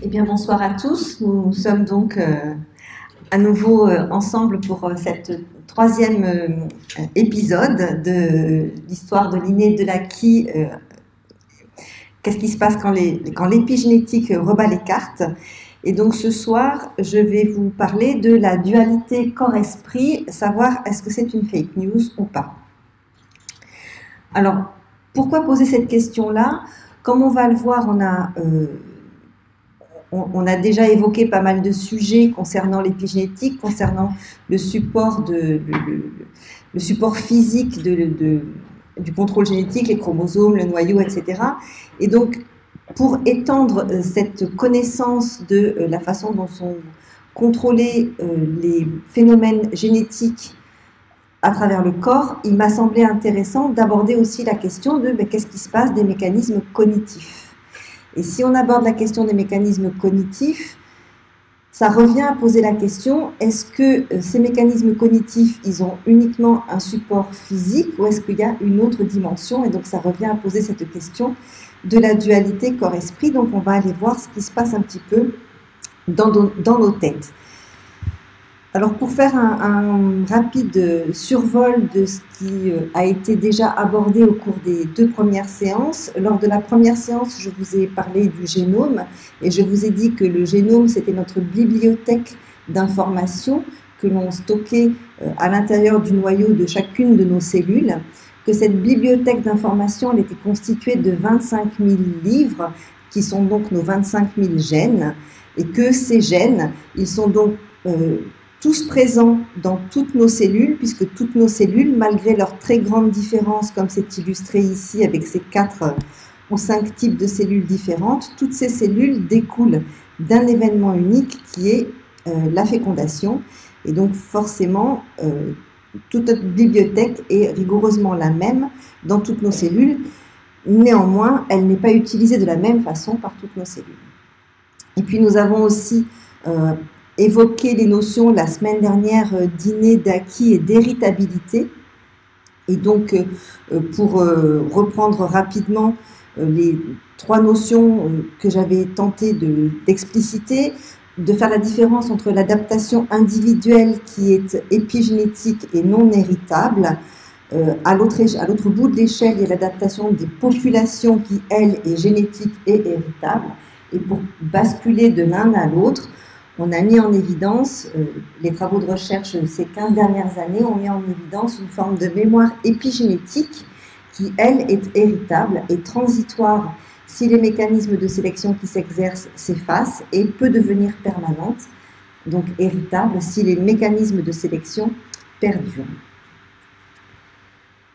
Eh bien, bonsoir à tous. Nous sommes donc à nouveau ensemble pour cette troisième épisode de l'histoire de l'inné et de l'acquis. Qu'est-ce qui se passe quand l'épigénétique rebat les cartes? Et donc ce soir, je vais vous parler de la dualité corps-esprit, savoir est-ce que c'est une fake news ou pas. Alors, pourquoi poser cette question-là? Comme on va le voir, on a déjà évoqué pas mal de sujets concernant l'épigénétique, concernant le support physique du contrôle génétique, les chromosomes, le noyau, etc. Et donc, pour étendre cette connaissance de la façon dont sont contrôlés les phénomènes génétiques à travers le corps, il m'a semblé intéressant d'aborder aussi la question de qu'est-ce qui se passe des mécanismes cognitifs. Et si on aborde la question des mécanismes cognitifs, ça revient à poser la question, est-ce que ces mécanismes cognitifs, ils ont uniquement un support physique ou est-ce qu'il y a une autre dimension? Et donc ça revient à poser cette question de la dualité corps-esprit. Donc on va aller voir ce qui se passe un petit peu dans nos têtes. Alors pour faire un rapide survol de ce qui a été déjà abordé au cours des deux premières séances, lors de la première séance, je vous ai parlé du génome et je vous ai dit que le génome, c'était notre bibliothèque d'informations que l'on stockait à l'intérieur du noyau de chacune de nos cellules, que cette bibliothèque d'informations, elle était constituée de 25 000 livres, qui sont donc nos 25 000 gènes, et que ces gènes, ils sont donc tous présents dans toutes nos cellules, puisque toutes nos cellules, malgré leurs très grandes différences, comme c'est illustré ici avec ces 4 ou 5 types de cellules différentes, toutes ces cellules découlent d'un événement unique qui est la fécondation. Et donc forcément, toute notre bibliothèque est rigoureusement la même dans toutes nos cellules. Néanmoins, elle n'est pas utilisée de la même façon par toutes nos cellules. Et puis nous avons aussi évoqué les notions la semaine dernière d'inné, d'acquis et d'héritabilité. Et donc, pour reprendre rapidement les 3 notions que j'avais tenté d'expliciter, de faire la différence entre l'adaptation individuelle qui est épigénétique et non héritable. À l'autre bout de l'échelle, il y a l'adaptation des populations qui, elle, est génétique et héritable. Et pour basculer de l'un à l'autre, on a mis en évidence, les travaux de recherche de ces 15 dernières années ont mis en évidence une forme de mémoire épigénétique qui, elle, est héritable et transitoire si les mécanismes de sélection qui s'exercent s'effacent et peut devenir permanente, donc héritable si les mécanismes de sélection perdurent.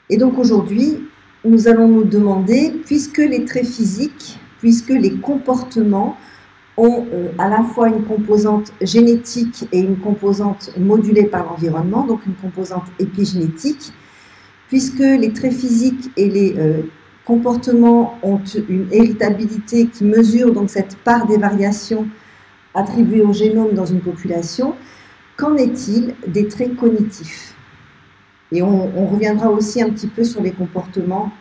Et donc aujourd'hui, nous allons nous demander, puisque les traits physiques, puisque les comportements ont à la fois une composante génétique et une composante modulée par l'environnement, donc une composante épigénétique, puisque les traits physiques et les comportements ont une héritabilité qui mesure donc cette part des variations attribuées au génome dans une population, qu'en est-il des traits cognitifs? Et on reviendra aussi un petit peu sur les comportements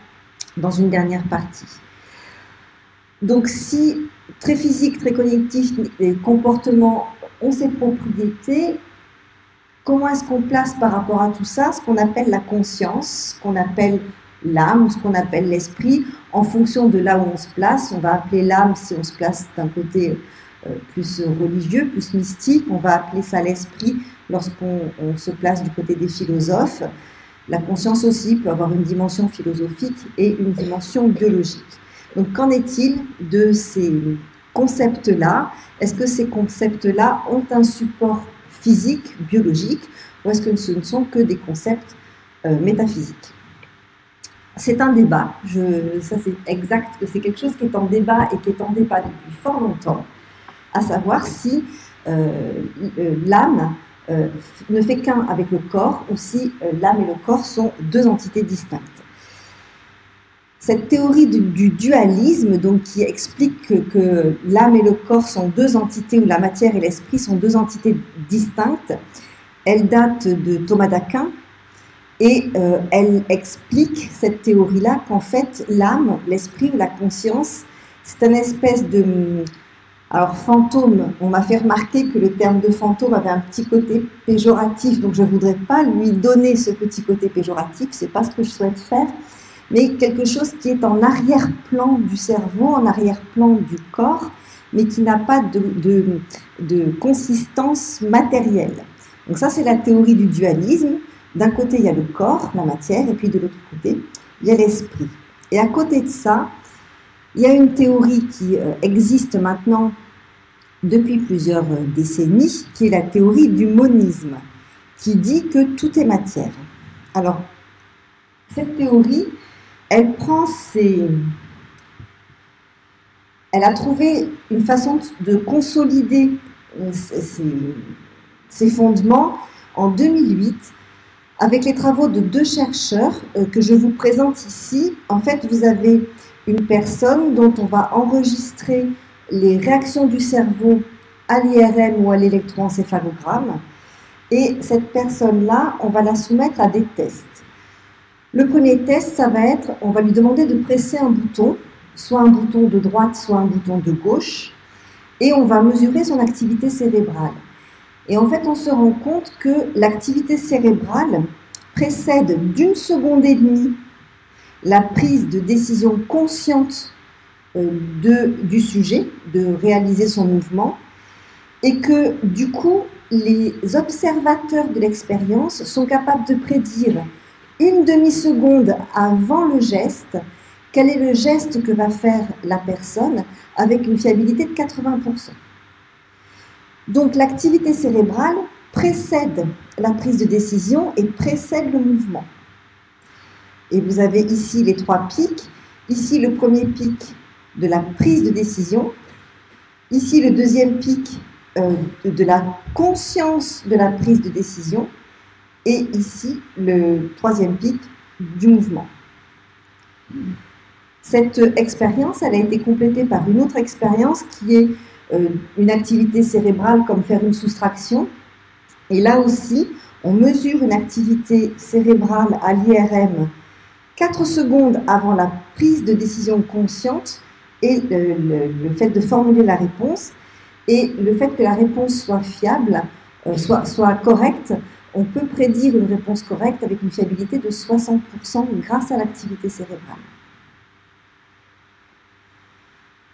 dans une dernière partie. Donc si traits physiques, traits cognitifs et comportements ont ces propriétés, comment est-ce qu'on place par rapport à tout ça ce qu'on appelle la conscience, ce qu'on appelle l'âme, ce qu'on appelle l'esprit, en fonction de là où on se place? On va appeler l'âme si on se place d'un côté plus religieux, plus mystique. On va appeler ça l'esprit lorsqu'on se place du côté des philosophes. La conscience aussi peut avoir une dimension philosophique et une dimension biologique. Donc, qu'en est-il de ces concepts-là? Est-ce que ces concepts-là ont un support physique, biologique, ou est-ce que ce ne sont que des concepts métaphysiques? C'est un débat. Ça, c'est exact que c'est quelque chose qui est en débat et qui est en débat depuis fort longtemps, à savoir si l'âme ne fait qu'un avec le corps ou si l'âme et le corps sont 2 entités distinctes. Cette théorie du dualisme, donc, qui explique que l'âme et le corps sont 2 entités, ou la matière et l'esprit sont 2 entités distinctes, elle date de Thomas d'Aquin et elle explique cette théorie-là qu'en fait l'âme, l'esprit ou la conscience, c'est une espèce de Alors, fantôme, on m'a fait remarquer que le terme de fantôme avait un petit côté péjoratif, donc je ne voudrais pas lui donner ce petit côté péjoratif, ce n'est pas ce que je souhaite faire, mais quelque chose qui est en arrière-plan du cerveau, en arrière-plan du corps, mais qui n'a pas de consistance matérielle. Donc ça, c'est la théorie du dualisme. D'un côté, il y a le corps, la matière, et puis de l'autre côté, il y a l'esprit. Et à côté de ça, il y a une théorie qui existe maintenant depuis plusieurs décennies, qui est la théorie du monisme, qui dit que tout est matière. Alors, cette théorie, elle a trouvé une façon de consolider ses fondements en 2008 avec les travaux de deux chercheurs que je vous présente ici. En fait, vous avez une personne dont on va enregistrer les réactions du cerveau à l'IRM ou à l'électroencéphalogramme. Et cette personne-là, on va la soumettre à des tests. Le premier test, ça va être, on va lui demander de presser un bouton, soit un bouton de droite, soit un bouton de gauche, et on va mesurer son activité cérébrale. Et en fait, on se rend compte que l'activité cérébrale précède d'1,5 seconde la prise de décision consciente du sujet, de réaliser son mouvement, et que du coup, les observateurs de l'expérience sont capables de prédire 1/2 seconde avant le geste, quel est le geste que va faire la personne avec une fiabilité de 80%. Donc l'activité cérébrale précède la prise de décision et précède le mouvement. Et vous avez ici les 3 pics. Ici le premier pic de la prise de décision. Ici le deuxième pic de la conscience de la prise de décision. Et ici le troisième pic du mouvement. Cette expérience, elle a été complétée par une autre expérience qui est une activité cérébrale comme faire une soustraction. Et là aussi, on mesure une activité cérébrale à l'IRM 4 secondes avant la prise de décision consciente et le fait de formuler la réponse et le fait que la réponse soit fiable, soit correcte. On peut prédire une réponse correcte avec une fiabilité de 60% grâce à l'activité cérébrale.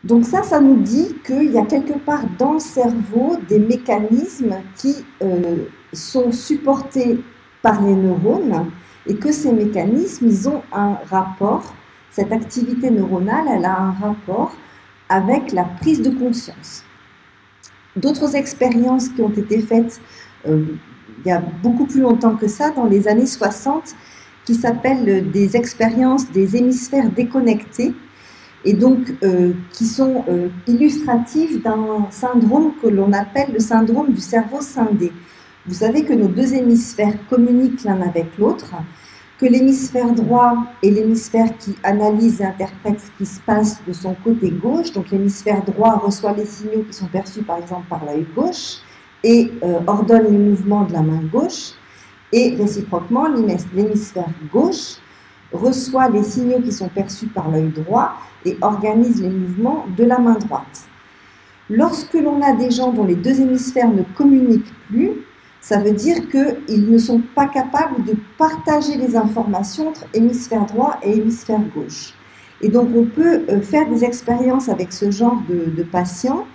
Donc ça nous dit qu'il y a quelque part dans le cerveau des mécanismes qui sont supportés par les neurones et que ces mécanismes, ils ont un rapport, cette activité neuronale, elle a un rapport avec la prise de conscience. D'autres expériences qui ont été faites il y a beaucoup plus longtemps que ça, dans les années 60, qui s'appellent des expériences des hémisphères déconnectés, et donc qui sont illustratives d'un syndrome que l'on appelle le syndrome du cerveau scindé. Vous savez que nos deux hémisphères communiquent l'un avec l'autre, que l'hémisphère droit est l'hémisphère qui analyse et interprète ce qui se passe de son côté gauche, donc l'hémisphère droit reçoit les signaux qui sont perçus par exemple par l'œil gauche et ordonne les mouvements de la main gauche, et réciproquement l'hémisphère gauche reçoit les signaux qui sont perçus par l'œil droit et organise les mouvements de la main droite. Lorsque l'on a des gens dont les deux hémisphères ne communiquent plus, ça veut dire qu'ils ne sont pas capables de partager les informations entre hémisphère droit et hémisphère gauche. Et donc on peut faire des expériences avec ce genre de patients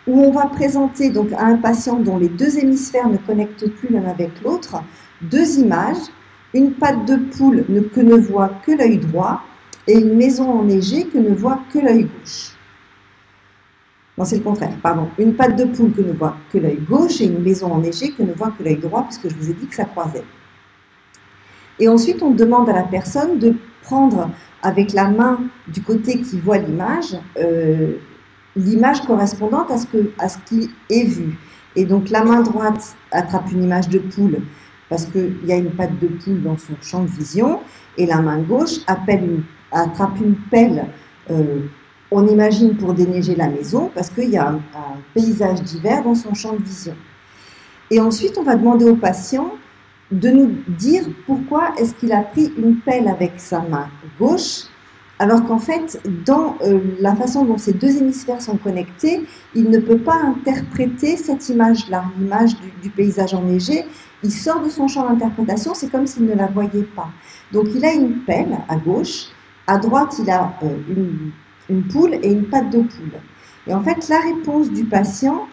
où on va présenter donc à un patient dont les deux hémisphères ne connectent plus l'un avec l'autre deux images, une patte de poule que ne voit que l'œil droit et une maison enneigée que ne voit que l'œil gauche. Non, c'est le contraire, pardon. Une patte de poule que ne voit que l'œil gauche et une maison enneigée que ne voit que l'œil droit, puisque je vous ai dit que ça croisait. Et ensuite, on demande à la personne de prendre avec la main du côté qui voit l'image, l'image correspondante à ce qui est vu. Et donc, la main droite attrape une image de poule parce qu'il y a une patte de poule dans son champ de vision, et la main gauche attrape une pelle, on imagine pour déneiger la maison, parce qu'il y a un paysage d'hiver dans son champ de vision. Et ensuite, on va demander au patient de nous dire pourquoi est-ce qu'il a pris une pelle avec sa main gauche Alors qu'en fait, dans la façon dont ces deux hémisphères sont connectés, il ne peut pas interpréter cette image-là, l'image du paysage enneigé. Il sort de son champ d'interprétation, c'est comme s'il ne la voyait pas. Donc il a une pelle à gauche, à droite il a une poule et une patte de poule. Et en fait, la réponse du patient,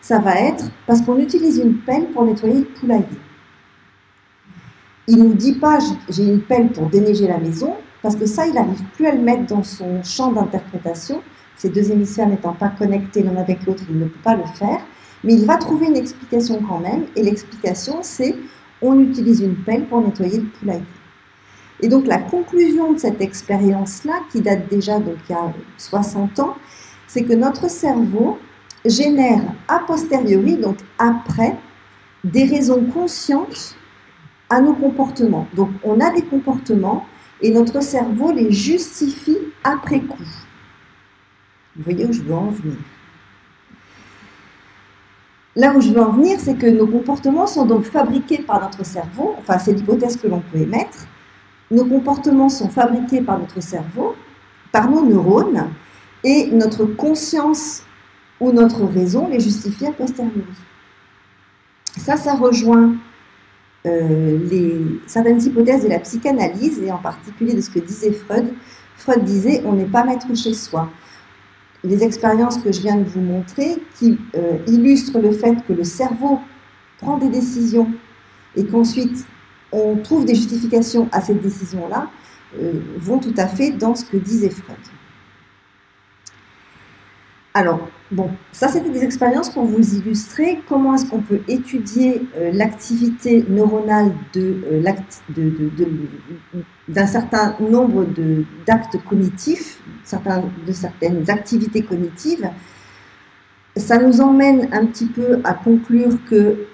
ça va être parce qu'on utilise une pelle pour nettoyer le poulailler. Il ne nous dit pas j'ai une pelle pour déneiger la maison, parce que ça, il n'arrive plus à le mettre dans son champ d'interprétation. Ces deux hémisphères n'étant pas connectés l'un avec l'autre, il ne peut pas le faire. Mais il va trouver une explication quand même. Et l'explication, c'est on utilise une pelle pour nettoyer le poulailler. Et donc la conclusion de cette expérience-là, qui date déjà donc il y a 60 ans, c'est que notre cerveau génère a posteriori, donc après, des raisons conscientes à nos comportements. Donc on a des comportements et notre cerveau les justifie après coup. Vous voyez où je veux en venir. Là où je veux en venir, c'est que nos comportements sont donc fabriqués par notre cerveau, enfin c'est l'hypothèse que l'on peut émettre. Nos comportements sont fabriqués par notre cerveau, par nos neurones, et notre conscience ou notre raison les justifie a posteriori. Ça rejoint certaines hypothèses de la psychanalyse, et en particulier de ce que disait Freud. Freud disait on n'est pas maître chez soi. Les expériences que je viens de vous montrer, qui illustrent le fait que le cerveau prend des décisions et qu'ensuite on trouve des justifications à ces décisions-là, vont tout à fait dans ce que disait Freud. Alors, bon, ça c'était des expériences pour vous illustrer comment est-ce qu'on peut étudier l'activité neuronale d'un certain nombre d'actes cognitifs, de certaines activités cognitives. Ça nous emmène un petit peu à conclure que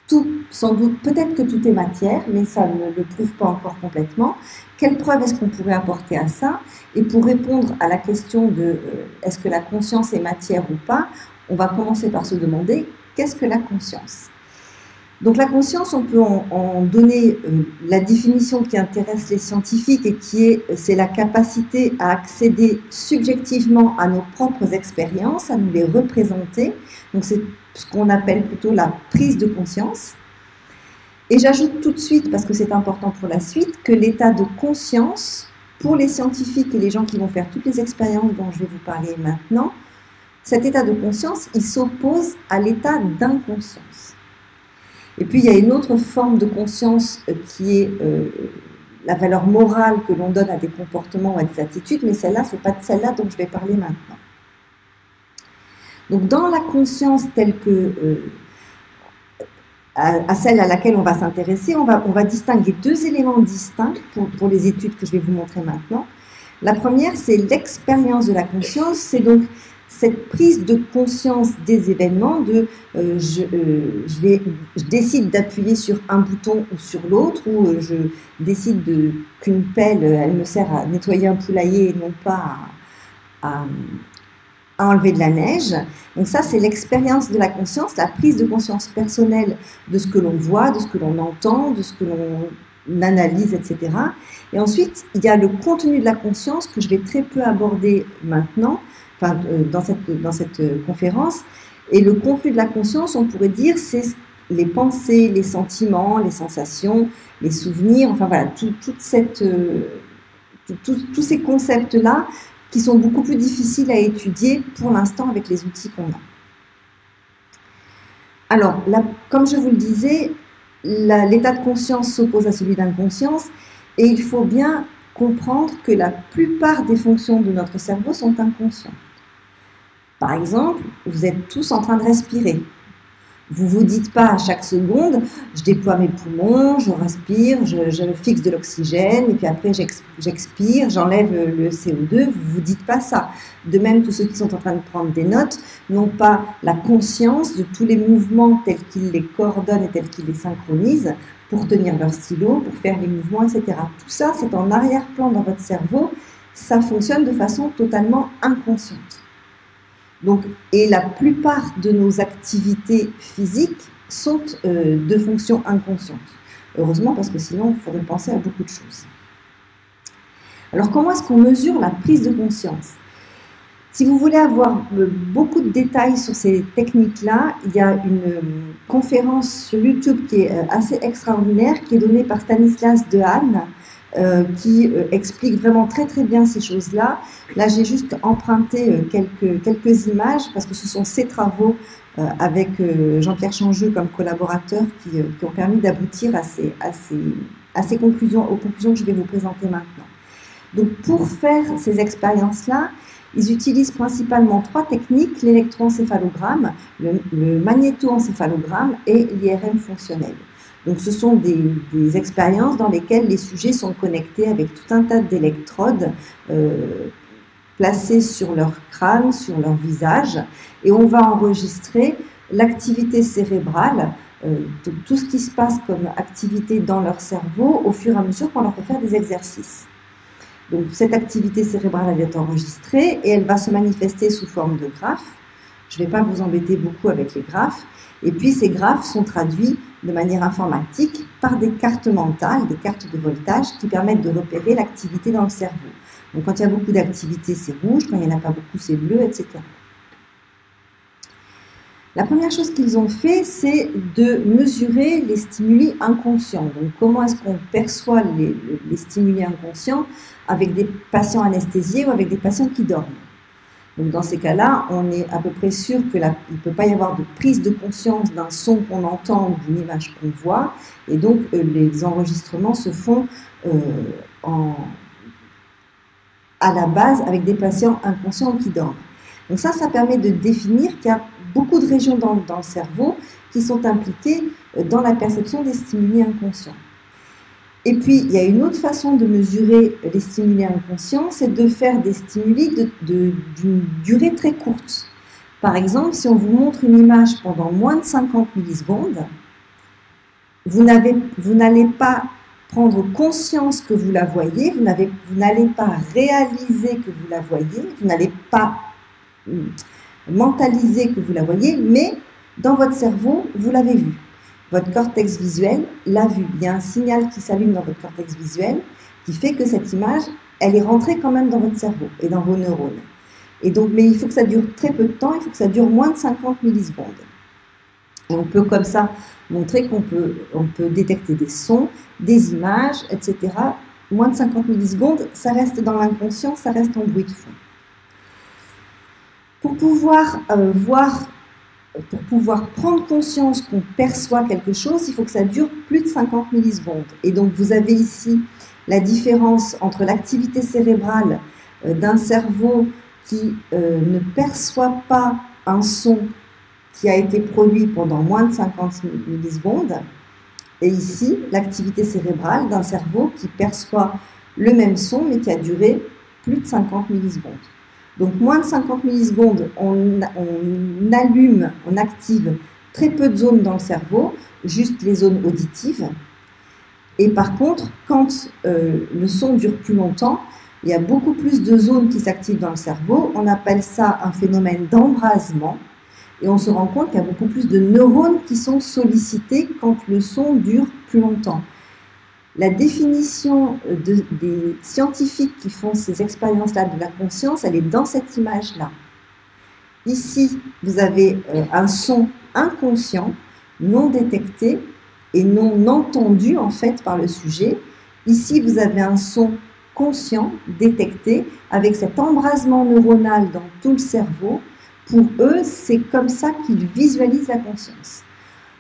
tout, sans doute, peut-être que tout est matière, mais ça ne le prouve pas encore complètement. Quelle preuve est-ce qu'on pourrait apporter à ça? Et pour répondre à la question de est-ce que la conscience est matière ou pas, on va commencer par se demander qu'est-ce que la conscience? Donc la conscience, on peut en donner la définition qui intéresse les scientifiques et c'est la capacité à accéder subjectivement à nos propres expériences, à nous les représenter. Donc c'est ce qu'on appelle plutôt la prise de conscience. Et j'ajoute tout de suite, parce que c'est important pour la suite, que l'état de conscience, pour les scientifiques et les gens qui vont faire toutes les expériences dont je vais vous parler maintenant, cet état de conscience, il s'oppose à l'état d'inconscience. Et puis il y a une autre forme de conscience qui est la valeur morale que l'on donne à des comportements ou à des attitudes, mais celle-là, ce n'est pas de celle-là dont je vais parler maintenant. Donc dans la conscience telle que à celle à laquelle on va s'intéresser, on va distinguer deux éléments distincts pour les études que je vais vous montrer maintenant. La première, c'est l'expérience de la conscience, c'est donc cette prise de conscience des événements, je décide d'appuyer sur un bouton ou sur l'autre, ou je décide qu'une pelle, elle me sert à nettoyer un poulailler et non pas à enlever de la neige. Donc ça, c'est l'expérience de la conscience, la prise de conscience personnelle de ce que l'on voit, de ce que l'on entend, de ce que l'on analyse, etc. Et ensuite, il y a le contenu de la conscience que je vais très peu aborder maintenant, enfin, dans cette conférence. Et le contenu de la conscience, on pourrait dire, c'est les pensées, les sentiments, les sensations, les souvenirs, enfin voilà, tous ces concepts-là qui sont beaucoup plus difficiles à étudier pour l'instant avec les outils qu'on a. Alors, là, comme je vous le disais, l'état de conscience s'oppose à celui d'inconscience, et il faut bien comprendre que la plupart des fonctions de notre cerveau sont inconscientes. Par exemple, vous êtes tous en train de respirer. Vous ne vous dites pas à chaque seconde, je déploie mes poumons, je respire, je fixe de l'oxygène, et puis après j'expire, j'enlève le CO2, vous ne vous dites pas ça. De même, tous ceux qui sont en train de prendre des notes n'ont pas la conscience de tous les mouvements tels qu'ils les coordonnent et tels qu'ils les synchronisent pour tenir leur stylo, pour faire les mouvements, etc. Tout ça, c'est en arrière-plan dans votre cerveau, ça fonctionne de façon totalement inconsciente. Donc, et la plupart de nos activités physiques sont de fonction inconsciente. Heureusement, parce que sinon, il faudrait penser à beaucoup de choses. Alors, comment est-ce qu'on mesure la prise de conscience? Si vous voulez avoir beaucoup de détails sur ces techniques-là, il y a une conférence sur YouTube qui est assez extraordinaire, qui est donnée par Stanislas Dehaene, qui explique vraiment très très bien ces choses-là. Là, j'ai juste emprunté quelques images, parce que ce sont ses travaux avec Jean-Pierre Changeux comme collaborateur qui ont permis d'aboutir à ces conclusions, aux conclusions que je vais vous présenter maintenant. Donc, pour faire ces expériences-là, ils utilisent principalement 3 techniques: l'électroencéphalogramme, le magnétoencéphalogramme et l'IRM fonctionnel. Donc, ce sont des expériences dans lesquelles les sujets sont connectés avec tout un tas d'électrodes placées sur leur crâne, sur leur visage, et on va enregistrer l'activité cérébrale, tout ce qui se passe comme activité dans leur cerveau au fur et à mesure qu'on leur fait faire des exercices. Donc, cette activité cérébrale, elle est enregistrée et elle va se manifester sous forme de graphes. Je ne vais pas vous embêter beaucoup avec les graphes. Et puis, ces graphes sont traduits de manière informatique par des cartes mentales, des cartes de voltage qui permettent de repérer l'activité dans le cerveau. Donc, quand il y a beaucoup d'activité, c'est rouge. Quand il n'y en a pas beaucoup, c'est bleu, etc. La première chose qu'ils ont fait, c'est de mesurer les stimuli inconscients. Donc, comment est-ce qu'on perçoit les stimuli inconscients avec des patients anesthésiés ou avec des patients qui dorment? Donc, dans ces cas-là, on est à peu près sûr qu'il ne peut pas y avoir de prise de conscience d'un son qu'on entend ou d'une image qu'on voit. Et donc, les enregistrements se font à la base avec des patients inconscients qui dorment. Donc ça permet de définir qu'il y a beaucoup de régions dans le cerveau qui sont impliquées dans la perception des stimuli inconscients. Et puis, il y a une autre façon de mesurer les stimuli inconscients, c'est de faire des stimuli d'une durée très courte. Par exemple, si on vous montre une image pendant moins de 50 millisecondes, vous n'allez pas prendre conscience que vous la voyez, vous n'allez pas réaliser que vous la voyez, vous n'allez pas mentaliser que vous la voyez, mais dans votre cerveau, vous l'avez vue. Votre cortex visuel l'a vue. Il y a un signal qui s'allume dans votre cortex visuel qui fait que cette image, elle est rentrée quand même dans votre cerveau et dans vos neurones. Et donc, mais il faut que ça dure très peu de temps, il faut que ça dure moins de 50 millisecondes. Et on peut comme ça montrer qu'on peut détecter des sons, des images, etc. Moins de 50 millisecondes, ça reste dans l'inconscient, ça reste en bruit de fond. Pour pouvoir prendre conscience qu'on perçoit quelque chose, il faut que ça dure plus de 50 millisecondes. Et donc, vous avez ici la différence entre l'activité cérébrale d'un cerveau qui ne perçoit pas un son qui a été produit pendant moins de 50 millisecondes, et ici, l'activité cérébrale d'un cerveau qui perçoit le même son, mais qui a duré plus de 50 millisecondes. Donc, moins de 50 millisecondes, on active très peu de zones dans le cerveau, juste les zones auditives. Et par contre, quand le son dure plus longtemps, il y a beaucoup plus de zones qui s'activent dans le cerveau. On appelle ça un phénomène d'embrasement. Et on se rend compte qu'il y a beaucoup plus de neurones qui sont sollicités quand le son dure plus longtemps. La définition des scientifiques qui font ces expériences-là de la conscience, elle est dans cette image-là. Ici, vous avez un son inconscient, non détecté et non entendu en fait par le sujet. Ici, vous avez un son conscient, détecté, avec cet embrasement neuronal dans tout le cerveau. Pour eux, c'est comme ça qu'ils visualisent la conscience.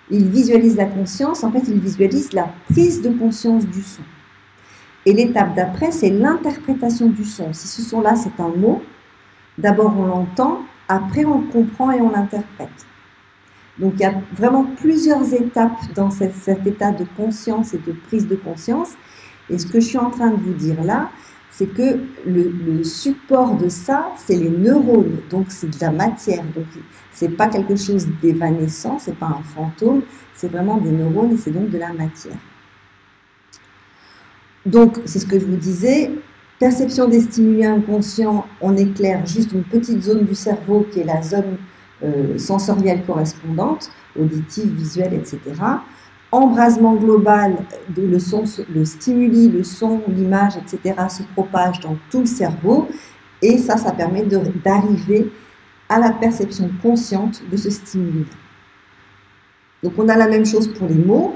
Ils visualisent la conscience, en fait, ils visualisent la prise de conscience du son. Et l'étape d'après, c'est l'interprétation du son. Si ce son-là, c'est un mot, d'abord on l'entend, après on le comprend et on l'interprète. Donc il y a vraiment plusieurs étapes dans cet état de conscience et de prise de conscience. Et ce que je suis en train de vous dire là, c'est que le support de ça, c'est les neurones, donc c'est de la matière. Donc c'est pas quelque chose d'évanescent, c'est pas un fantôme, c'est vraiment des neurones et c'est donc de la matière. Donc c'est ce que je vous disais, perception des stimuli inconscients, on éclaire juste une petite zone du cerveau qui est la zone sensorielle correspondante, auditive, visuelle, etc. embrasement global, le son, le stimuli, le son, l'image, etc. se propage dans tout le cerveau et ça permet d'arriver à la perception consciente de ce stimuli. Donc on a la même chose pour les mots.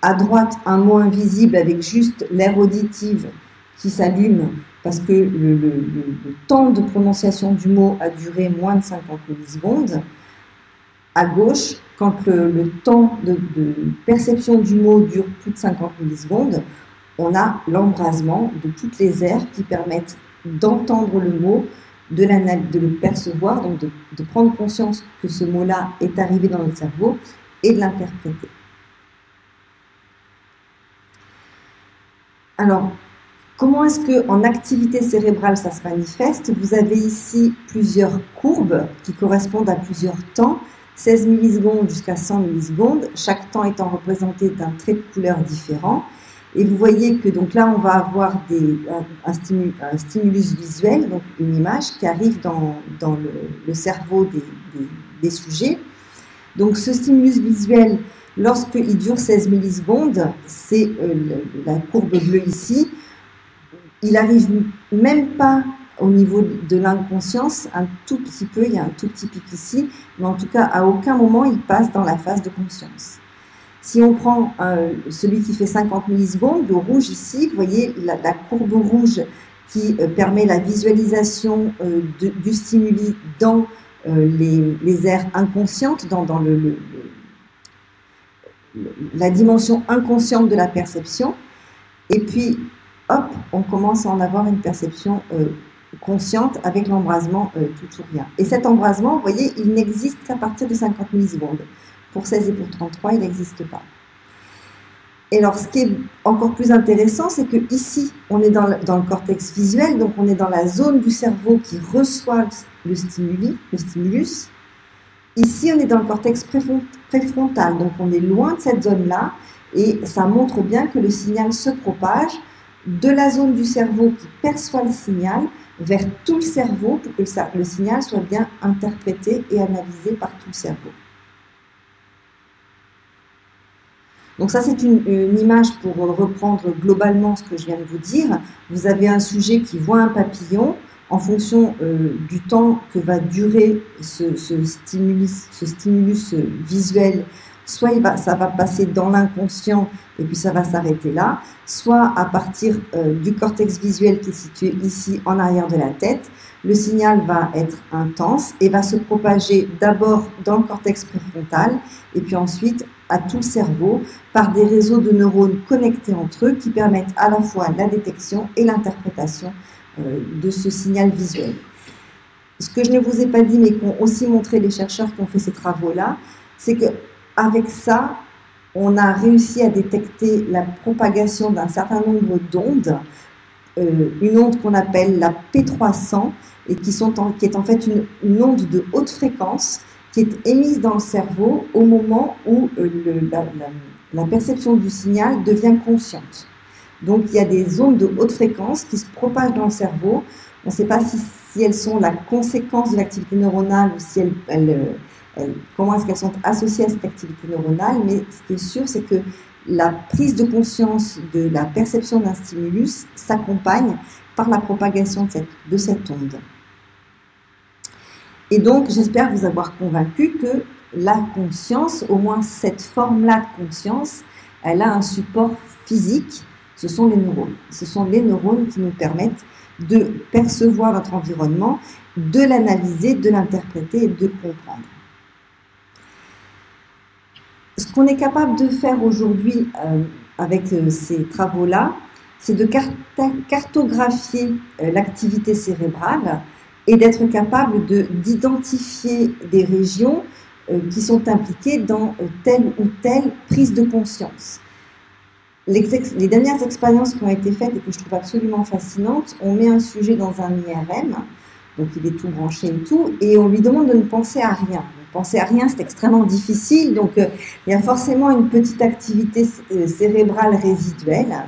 À droite, un mot invisible avec juste l'aire auditive qui s'allume parce que le temps de prononciation du mot a duré moins de 50 millisecondes. À gauche, quand le temps de perception du mot dure plus de 50 millisecondes, on a l'embrasement de toutes les aires qui permettent d'entendre le mot, de le percevoir, donc de prendre conscience que ce mot-là est arrivé dans notre cerveau et de l'interpréter. Alors, comment est-ce qu'en activité cérébrale ça se manifeste? Vous avez ici plusieurs courbes qui correspondent à plusieurs temps, 16 millisecondes jusqu'à 100 millisecondes, chaque temps étant représenté d'un trait de couleur différent. Et vous voyez que donc là, on va avoir un stimulus visuel, donc une image qui arrive dans le cerveau des sujets. Donc ce stimulus visuel, lorsqu'il dure 16 millisecondes, c'est la courbe bleue ici, il n'arrive même pas au niveau de l'inconscience, un tout petit peu, il y a un tout petit pic ici, mais en tout cas, à aucun moment, il passe dans la phase de conscience. Si on prend celui qui fait 50 millisecondes, le rouge ici, vous voyez la courbe rouge qui permet la visualisation du stimuli dans les aires inconscientes, dans la dimension inconsciente de la perception. Et puis, hop, on commence à en avoir une perception consciente avec l'embrasement tout ou rien. Et cet embrasement, vous voyez, il n'existe qu'à partir de 50 millisecondes. Pour 16 et pour 33, il n'existe pas. Et alors, ce qui est encore plus intéressant, c'est que ici, on est dans le cortex visuel, donc on est dans la zone du cerveau qui reçoit le stimulus. Ici, on est dans le cortex préfrontal, donc on est loin de cette zone-là, et ça montre bien que le signal se propage de la zone du cerveau qui perçoit le signal vers tout le cerveau pour que le signal soit bien interprété et analysé par tout le cerveau. Donc ça, c'est une image pour reprendre globalement ce que je viens de vous dire. Vous avez un sujet qui voit un papillon. En fonction du temps que va durer ce stimulus visuel, soit ça va passer dans l'inconscient et puis ça va s'arrêter là, soit à partir du cortex visuel qui est situé ici en arrière de la tête, le signal va être intense et va se propager d'abord dans le cortex préfrontal et puis ensuite à tout le cerveau par des réseaux de neurones connectés entre eux qui permettent à la fois la détection et l'interprétation de ce signal visuel. Ce que je ne vous ai pas dit, mais qu'ont aussi montré les chercheurs qui ont fait ces travaux-là, c'est qu'avec ça, on a réussi à détecter la propagation d'un certain nombre d'ondes, une onde qu'on appelle la P300, et qui est en fait une onde de haute fréquence qui est émise dans le cerveau au moment où la perception du signal devient consciente. Donc il y a des ondes de haute fréquence qui se propagent dans le cerveau. On ne sait pas si elles sont la conséquence de l'activité neuronale ou si comment est-ce qu'elles sont associées à cette activité neuronale, mais ce qui est sûr, c'est que la prise de conscience de la perception d'un stimulus s'accompagne par la propagation de cette onde. Et donc, j'espère vous avoir convaincu que la conscience, au moins cette forme-là de conscience, elle a un support physique, ce sont les neurones. Ce sont les neurones qui nous permettent de percevoir notre environnement, de l'analyser, de l'interpréter et de comprendre. Ce qu'on est capable de faire aujourd'hui avec ces travaux-là, c'est de cartographier l'activité cérébrale et d'être capable d'identifier des régions qui sont impliquées dans telle ou telle prise de conscience. Les dernières expériences qui ont été faites et que je trouve absolument fascinantes, on met un sujet dans un IRM, donc il est tout branché et tout, et on lui demande de ne penser à rien. Penser à rien, c'est extrêmement difficile, donc il y a forcément une petite activité cérébrale résiduelle.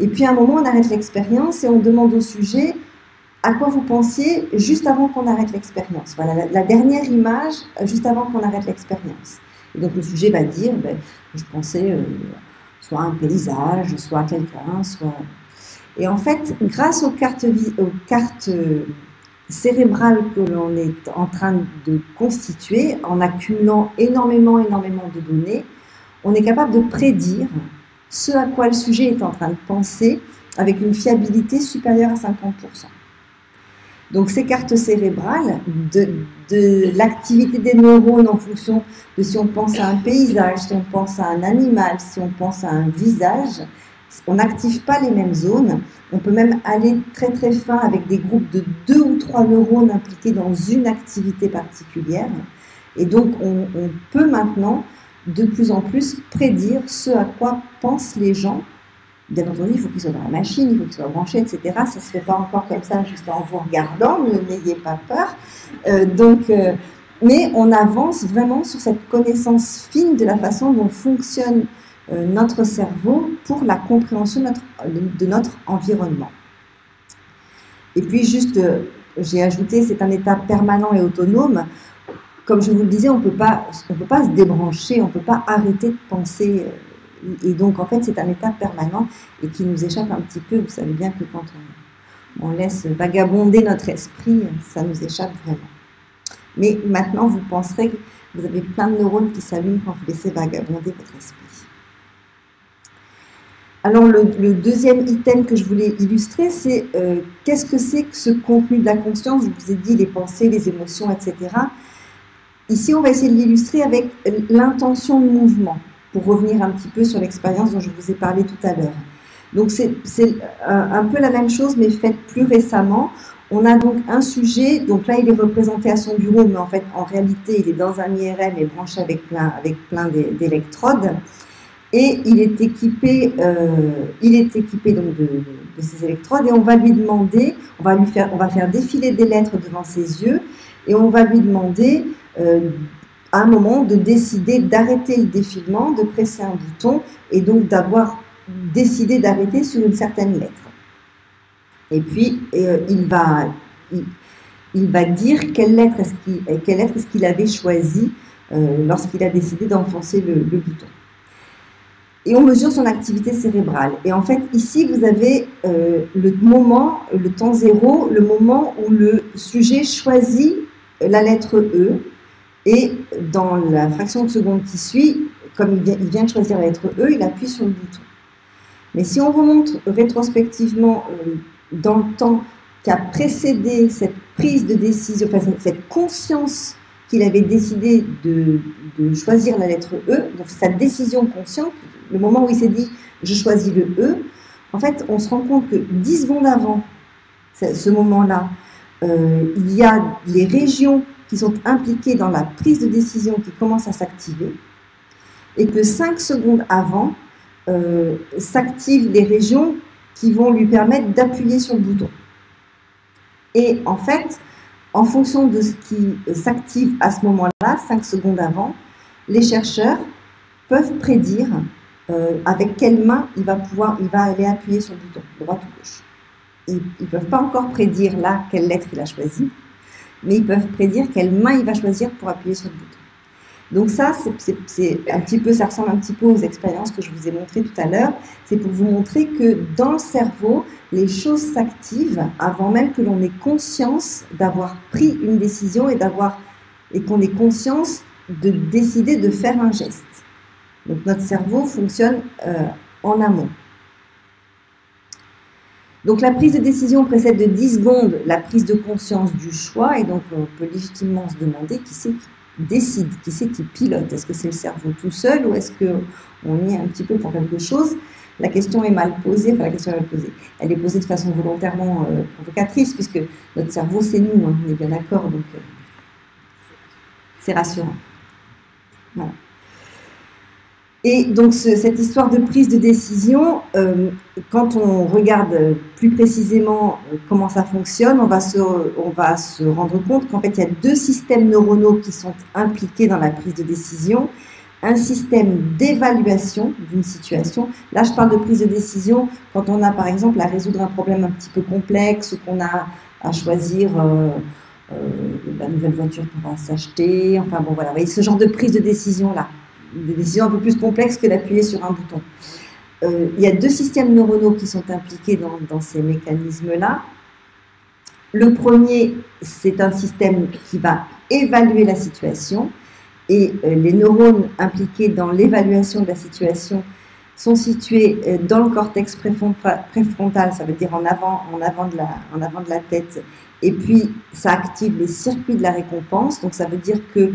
Et puis à un moment, on arrête l'expérience et on demande au sujet à quoi vous pensiez juste avant qu'on arrête l'expérience. Voilà la dernière image juste avant qu'on arrête l'expérience. Et donc le sujet va dire, ben, je pensais soit à un paysage, soit à quelqu'un, soit... Et en fait, grâce aux cartes cérébrale que l'on est en train de constituer, en accumulant énormément de données, on est capable de prédire ce à quoi le sujet est en train de penser avec une fiabilité supérieure à 50%. Donc ces cartes cérébrales, de l'activité des neurones en fonction de si on pense à un paysage, si on pense à un animal, si on pense à un visage, on n'active pas les mêmes zones. On peut même aller très fin avec des groupes de 2 ou 3 neurones impliqués dans une activité particulière. Et donc on peut maintenant de plus en plus prédire ce à quoi pensent les gens. Bien entendu, il faut qu'ils soient dans la machine, il faut qu'ils soient branchés, etc. Ça ne se fait pas encore comme ça, juste en vous regardant, n'ayez pas peur. Mais on avance vraiment sur cette connaissance fine de la façon dont fonctionne notre cerveau pour la compréhension de notre environnement. Et puis juste, j'ai ajouté, c'est un état permanent et autonome. Comme je vous le disais, on peut pas se débrancher, on ne peut pas arrêter de penser. Et donc, en fait, c'est un état permanent et qui nous échappe un petit peu. Vous savez bien que quand on laisse vagabonder notre esprit, ça nous échappe vraiment. Mais maintenant, vous penserez que vous avez plein de neurones qui s'allument quand vous laissez vagabonder votre esprit. Alors, le deuxième item que je voulais illustrer, c'est qu'est-ce que c'est que ce contenu de la conscience? Je vous ai dit les pensées, les émotions, etc. Ici, on va essayer de l'illustrer avec l'intention de mouvement, pour revenir un petit peu sur l'expérience dont je vous ai parlé tout à l'heure. Donc, c'est un peu la même chose, mais faite plus récemment. On a donc un sujet, donc là, il est représenté à son bureau, mais en fait, en réalité, il est dans un IRM et branché avec plein d'électrodes. Et il est équipé donc de ces électrodes et on va lui demander, on va faire défiler des lettres devant ses yeux et on va lui demander à un moment de décider d'arrêter le défilement, de presser un bouton et donc d'avoir décidé d'arrêter sur une certaine lettre. Et puis il va dire quelle lettre est-ce qu'il avait choisi lorsqu'il a décidé d'enfoncer le bouton. Et on mesure son activité cérébrale. Et en fait, ici, vous avez le temps zéro, le moment où le sujet choisit la lettre E. Et dans la fraction de seconde qui suit, comme il vient de choisir la lettre E, il appuie sur le bouton. Mais si on remonte rétrospectivement dans le temps qui a précédé cette prise de décision, enfin cette conscience qu'il avait décidé de choisir la lettre E, donc sa décision consciente, le moment où il s'est dit « je choisis le E », en fait, on se rend compte que 10 secondes avant ce moment-là, il y a les régions qui sont impliquées dans la prise de décision qui commencent à s'activer, et que 5 secondes avant, s'activent les régions qui vont lui permettre d'appuyer sur le bouton. Et en fait, en fonction de ce qui s'active à ce moment-là, 5 secondes avant, les chercheurs peuvent prédire avec quelle main il va aller appuyer sur le bouton, droite ou gauche. Ils ne peuvent pas encore prédire là quelle lettre il a choisi, mais ils peuvent prédire quelle main il va choisir pour appuyer sur le bouton. Donc ça, ça ressemble un petit peu aux expériences que je vous ai montrées tout à l'heure. C'est pour vous montrer que dans le cerveau, les choses s'activent avant même que l'on ait conscience d'avoir pris une décision et qu'on ait conscience de décider de faire un geste. Donc notre cerveau fonctionne en amont. Donc la prise de décision précède de 10 secondes la prise de conscience du choix et donc on peut légitimement se demander qui c'est qui décide, qui c'est qui pilote. Est-ce que c'est le cerveau tout seul ou est-ce qu'on y est un petit peu pour quelque chose? La question est mal posée, enfin la question est mal posée. Elle est posée de façon volontairement provocatrice puisque notre cerveau c'est nous, hein, on est bien d'accord, donc c'est rassurant. Voilà. Et donc cette histoire de prise de décision, quand on regarde plus précisément comment ça fonctionne, on va se rendre compte qu'en fait il y a 2 systèmes neuronaux qui sont impliqués dans la prise de décision. Un système d'évaluation d'une situation. Là je parle de prise de décision quand on a par exemple à résoudre un problème un petit peu complexe ou qu'on a à choisir la nouvelle voiture qu'on va s'acheter, enfin bon voilà, vous voyez, ce genre de prise de décision là. des décisions un peu plus complexes que d'appuyer sur un bouton. Il y a deux systèmes neuronaux qui sont impliqués dans ces mécanismes-là. Le premier, c'est un système qui va évaluer la situation, et les neurones impliqués dans l'évaluation de la situation sont situés dans le cortex préfrontal, ça veut dire en avant de la tête, et puis ça active les circuits de la récompense. Donc ça veut dire que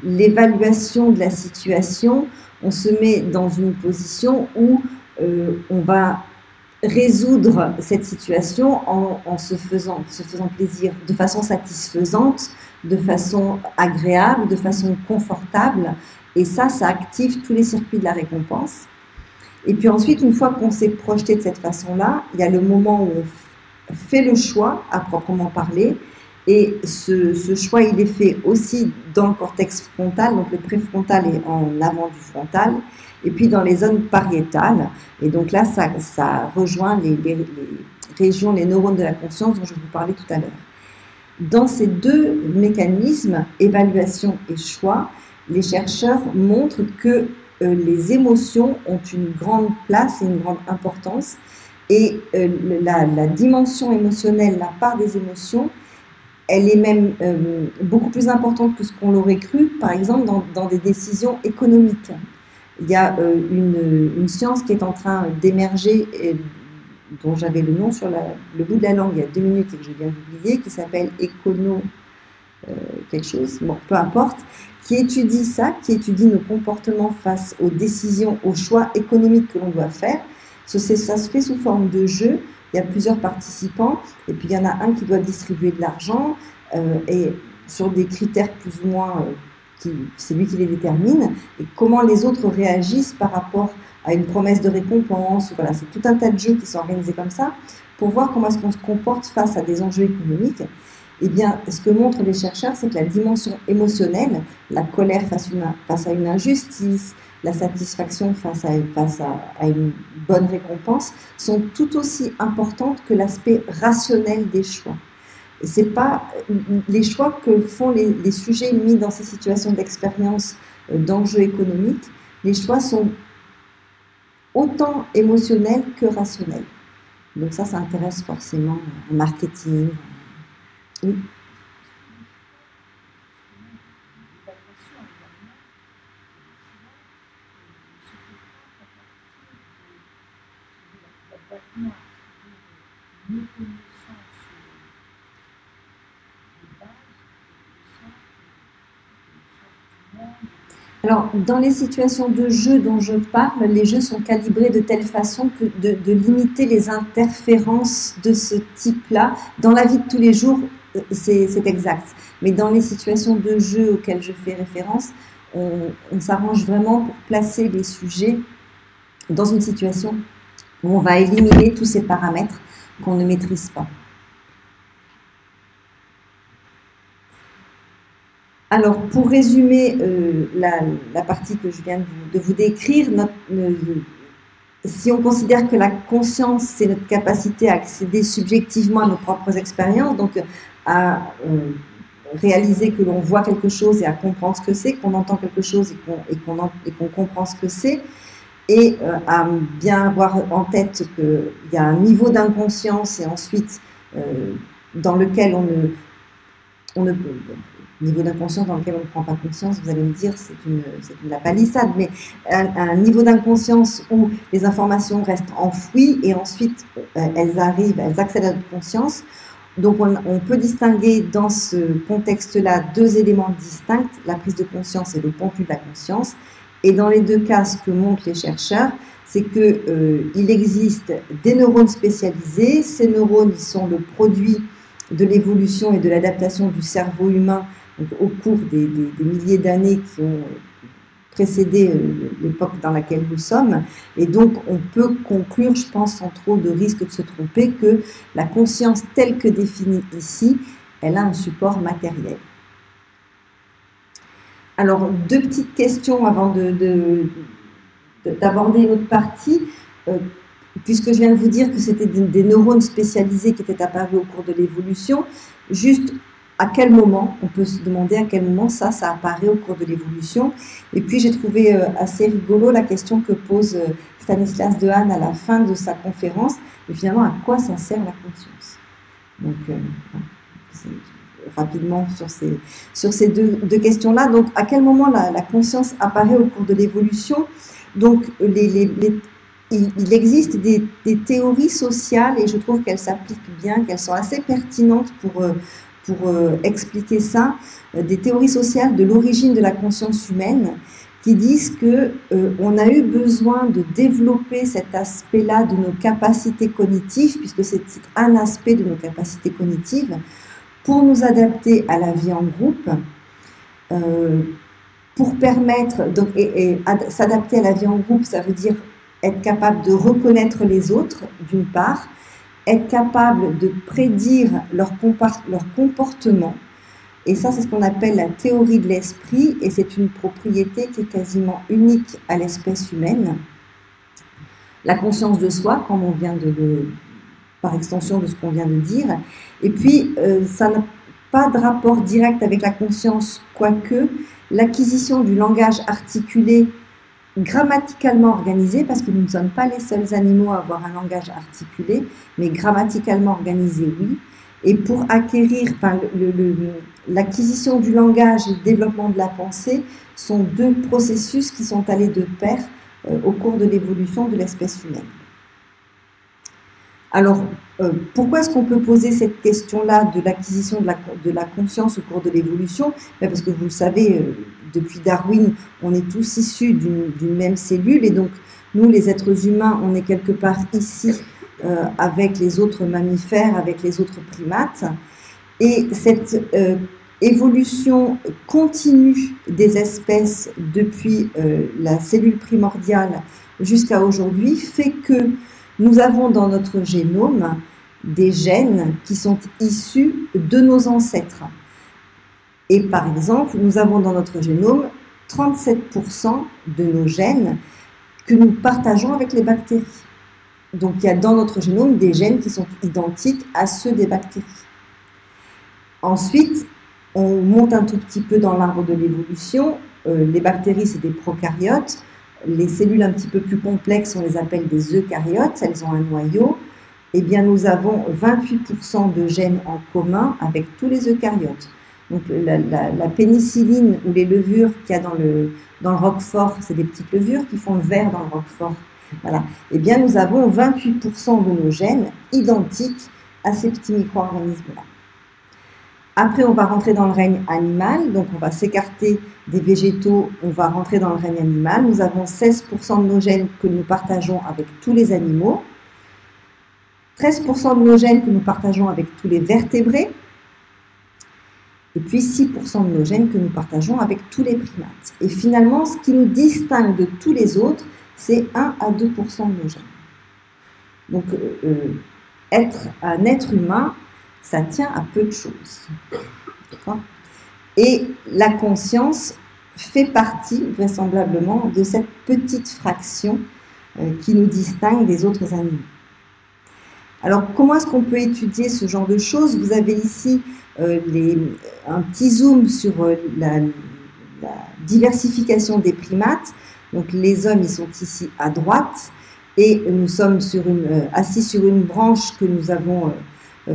l'évaluation de la situation, on se met dans une position où on va résoudre cette situation en se faisant plaisir de façon satisfaisante, de façon agréable, de façon confortable. Et ça active tous les circuits de la récompense. Et puis ensuite, une fois qu'on s'est projeté de cette façon-là, il y a le moment où on fait le choix, à proprement parler. Et ce choix, il est fait aussi dans le cortex frontal. Donc le préfrontal est en avant du frontal. Et puis dans les zones pariétales. Et donc là, ça rejoint les régions, les neurones de la conscience dont je vous parlais tout à l'heure. Dans ces deux mécanismes, évaluation et choix, les chercheurs montrent que les émotions ont une grande place et une grande importance, et la dimension émotionnelle, la part des émotions, elle est même beaucoup plus importante que ce qu'on l'aurait cru, par exemple dans des décisions économiques. Il y a une science qui est en train d'émerger, dont j'avais le nom sur le bout de la langue il y a 2 minutes et que je viens d'oublier, qui s'appelle Econo quelque chose, bon, peu importe, qui étudie ça, qui étudie nos comportements face aux décisions, aux choix économiques que l'on doit faire. Ça se fait sous forme de jeu. Il y a plusieurs participants, et puis il y en a un qui doit distribuer de l'argent, et sur des critères plus ou moins, c'est lui qui les détermine, et comment les autres réagissent par rapport à une promesse de récompense. Voilà, c'est tout un tas de jeux qui sont organisés comme ça, pour voir comment est-ce qu'on se comporte face à des enjeux économiques. Eh bien, ce que montrent les chercheurs, c'est que la dimension émotionnelle, la colère face à une injustice, la satisfaction face à une bonne récompense, sont tout aussi importantes que l'aspect rationnel des choix. C'est pas les choix que font les sujets mis dans ces situations d'expérience, d'enjeux économiques. Les choix sont autant émotionnels que rationnels. Donc ça intéresse forcément en marketing. Oui. Alors, dans les situations de jeu dont je parle, les jeux sont calibrés de telle façon que de limiter les interférences de ce type-là. Dans la vie de tous les jours, c'est exact. Mais dans les situations de jeu auxquelles je fais référence, on s'arrange vraiment pour placer les sujets dans une situation où on va éliminer tous ces paramètres qu'on ne maîtrise pas. Alors, pour résumer la partie que je viens de vous décrire, si on considère que la conscience, c'est notre capacité à accéder subjectivement à nos propres expériences, donc à réaliser que l'on voit quelque chose et à comprendre ce que c'est, qu'on entend quelque chose et qu'on comprend ce que c'est, et à bien avoir en tête qu'il y a un niveau d'inconscience et ensuite dans lequel on ne peut... niveau d'inconscience dans lequel on ne prend pas conscience, vous allez me dire, c'est la palissade, mais un niveau d'inconscience où les informations restent enfouies et ensuite elles accèdent à notre conscience. Donc on peut distinguer dans ce contexte-là 2 éléments distincts, la prise de conscience et le contenu de la conscience. Et dans les 2 cas, ce que montrent les chercheurs, c'est qu'il existe des neurones spécialisés. Ces neurones, ils sont le produit de l'évolution et de l'adaptation du cerveau humain au cours des milliers d'années qui ont précédé l'époque dans laquelle nous sommes. Et donc, on peut conclure, je pense, sans trop de risque de se tromper, que la conscience telle que définie ici, elle a un support matériel. Alors, 2 petites questions avant d'aborder une autre partie. Puisque je viens de vous dire que c'était des neurones spécialisés qui étaient apparus au cours de l'évolution, juste à quel moment, on peut se demander à quel moment ça apparaît au cours de l'évolution. Et puis j'ai trouvé assez rigolo la question que pose Stanislas Dehaene à la fin de sa conférence, et finalement à quoi ça sert la conscience. Donc rapidement sur ces deux questions-là. Donc à quel moment la conscience apparaît au cours de l'évolution? Donc il existe des théories sociales, et je trouve qu'elles s'appliquent bien, qu'elles sont assez pertinentes pour expliquer ça, des théories sociales de l'origine de la conscience humaine, qui disent qu'on a eu besoin de développer cet aspect-là de nos capacités cognitives, puisque c'est un aspect de nos capacités cognitives, pour nous adapter à la vie en groupe, pour permettre, donc, s'adapter à la vie en groupe, ça veut dire être capable de reconnaître les autres, d'une part, être capable de prédire leur comportement, et ça c'est ce qu'on appelle la théorie de l'esprit, et c'est une propriété qui est quasiment unique à l'espèce humaine. La conscience de soi, comme on vient par extension de ce qu'on vient de dire, et puis ça n'a pas de rapport direct avec la conscience, quoique l'acquisition du langage articulé grammaticalement organisé, parce que nous ne sommes pas les seuls animaux à avoir un langage articulé, mais grammaticalement organisé, oui. Et pour acquérir, l'acquisition du langage et le développement de la pensée sont deux processus qui sont allés de pair au cours de l'évolution de l'espèce humaine. Alors, pourquoi est-ce qu'on peut poser cette question-là de l'acquisition de la conscience au cours de l'évolution? Parce que vous le savez, depuis Darwin, on est tous issus d'une même cellule, et donc nous, les êtres humains, on est quelque part ici avec les autres mammifères, avec les autres primates, et cette évolution continue des espèces depuis la cellule primordiale jusqu'à aujourd'hui fait que nous avons dans notre génome des gènes qui sont issus de nos ancêtres. Et par exemple, nous avons dans notre génome 37% de nos gènes que nous partageons avec les bactéries. Donc il y a dans notre génome des gènes qui sont identiques à ceux des bactéries. Ensuite, on monte un tout petit peu dans l'arbre de l'évolution. Les bactéries, c'est des prokaryotes. Les cellules un petit peu plus complexes, on les appelle des eucaryotes, elles ont un noyau. Eh bien, nous avons 28% de gènes en commun avec tous les eucaryotes. Donc, la pénicilline ou les levures qu'il y a dans le roquefort, c'est des petites levures qui font le vert dans le roquefort. Voilà. Eh bien, nous avons 28% de nos gènes identiques à ces petits micro-organismes-là. Après, on va rentrer dans le règne animal, donc on va s'écarter des végétaux, on va rentrer dans le règne animal. Nous avons 16% de nos gènes que nous partageons avec tous les animaux, 13% de nos gènes que nous partageons avec tous les vertébrés, et puis 6% de nos gènes que nous partageons avec tous les primates. Et finalement, ce qui nous distingue de tous les autres, c'est 1 à 2% de nos gènes. Donc, être un être humain, ça tient à peu de choses. Et la conscience fait partie, vraisemblablement, de cette petite fraction qui nous distingue des autres animaux. Alors, comment est-ce qu'on peut étudier ce genre de choses? Vous avez ici un petit zoom sur la diversification des primates. Donc, les hommes, ils sont ici à droite, et nous sommes assis sur une branche que nous avons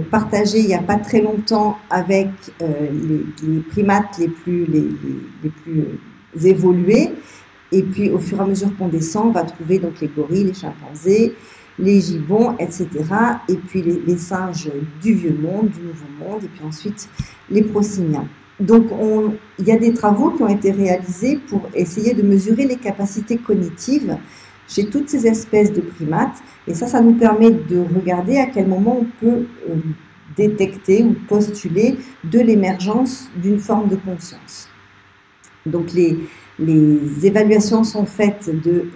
partagée il n'y a pas très longtemps avec les primates les plus évolués. Et puis, au fur et à mesure qu'on descend, on va trouver donc les gorilles, les chimpanzés, les gibbons, etc. Et puis les singes du vieux monde, du nouveau monde, et puis ensuite les prosimiens. Donc il y a des travaux qui ont été réalisés pour essayer de mesurer les capacités cognitives chez toutes ces espèces de primates, et ça nous permet de regarder à quel moment on peut détecter ou postuler de l'émergence d'une forme de conscience. Donc les évaluations sont faites de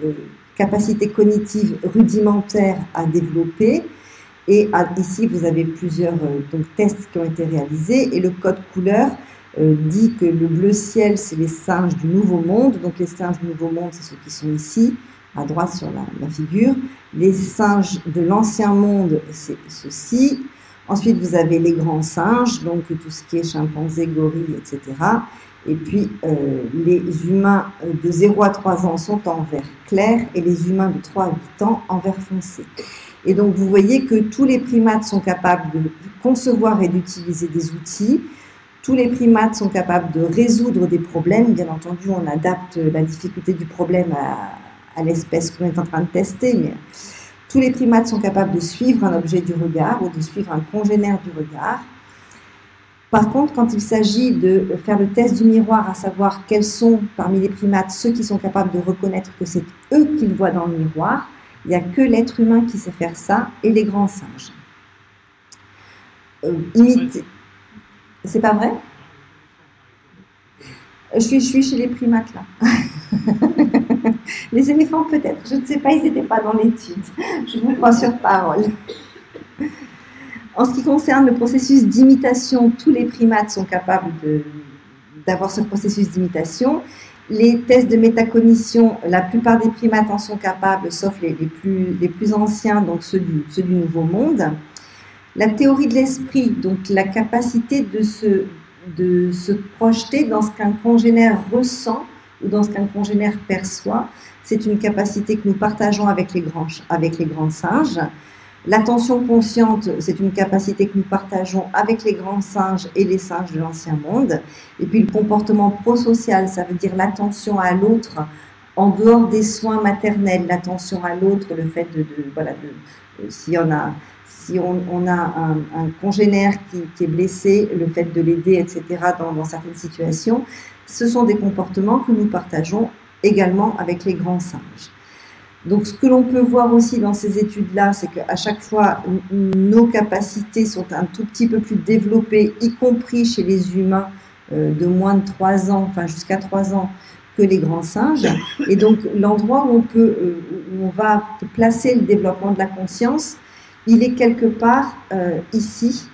capacités cognitives rudimentaires à développer, et ici vous avez plusieurs tests qui ont été réalisés, et le code couleur dit que le bleu ciel c'est les singes du nouveau monde, donc les singes du nouveau monde c'est ceux qui sont ici à droite sur la figure, les singes de l'ancien monde c'est ceux-ci, Ensuite, vous avez les grands singes, donc tout ce qui est chimpanzés, gorilles, etc. Et puis, les humains de 0 à 3 ans sont en vert clair et les humains de 3 à 8 ans en vert foncé. Et donc, vous voyez que tous les primates sont capables de concevoir et d'utiliser des outils. Tous les primates sont capables de résoudre des problèmes. Bien entendu, on adapte la difficulté du problème à l'espèce qu'on est en train de tester, mais tous les primates sont capables de suivre un objet du regard ou de suivre un congénère du regard. Par contre, quand il s'agit de faire le test du miroir, à savoir quels sont parmi les primates ceux qui sont capables de reconnaître que c'est eux qu'ils voient dans le miroir, il n'y a que l'être humain qui sait faire ça et les grands singes. Imiter. C'est pas vrai? Je suis chez les primates là. Les éléphants peut-être, je ne sais pas, ils n'étaient pas dans l'étude. Je vous crois sur parole. En ce qui concerne le processus d'imitation, tous les primates sont capables d'avoir ce processus d'imitation. Les tests de métacognition, la plupart des primates en sont capables, sauf les plus anciens, donc ceux du Nouveau Monde. La théorie de l'esprit, donc la capacité de se projeter dans ce qu'un congénère ressent ou dans ce qu'un congénère perçoit, c'est une capacité que nous partageons avec les grands singes. L'attention consciente, c'est une capacité que nous partageons avec les grands singes et les singes de l'Ancien Monde. Et puis le comportement prosocial, ça veut dire l'attention à l'autre en dehors des soins maternels, l'attention à l'autre, le fait si on a un congénère qui est blessé, le fait de l'aider, etc., dans certaines situations, ce sont des comportements que nous partageons également avec les grands singes. Donc, ce que l'on peut voir aussi dans ces études-là, c'est qu'à chaque fois, nos capacités sont un tout petit peu plus développées, y compris chez les humains de moins de 3 ans, enfin jusqu'à 3 ans, que les grands singes. Et donc, l'endroit où on va placer le développement de la conscience, il est quelque part ici.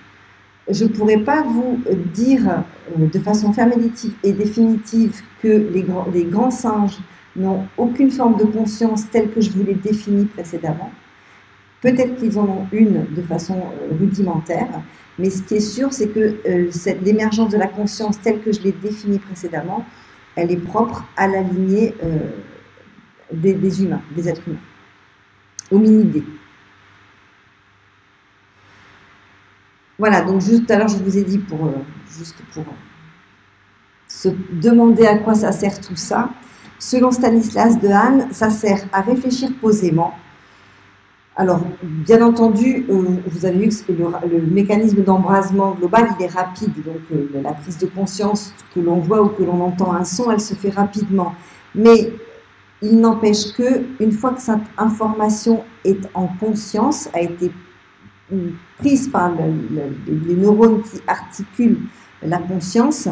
Je ne pourrais pas vous dire de façon ferme et définitive que les grands singes n'ont aucune forme de conscience telle que je vous l'ai définie précédemment. Peut-être qu'ils en ont une de façon rudimentaire, mais ce qui est sûr, c'est que l'émergence de la conscience telle que je l'ai définie précédemment, elle est propre à la lignée des humains, des êtres humains, hominidés. Voilà, donc juste tout à l'heure, je vous ai dit, juste pour se demander à quoi ça sert tout ça, selon Stanislas Dehaene, ça sert à réfléchir posément. Alors, bien entendu, vous avez vu que le mécanisme d'embrasement global, il est rapide. Donc, la prise de conscience, que l'on voit ou que l'on entend un son, elle se fait rapidement. Mais il n'empêche qu'une fois que cette information est en conscience, a été prise par les neurones qui articulent la conscience,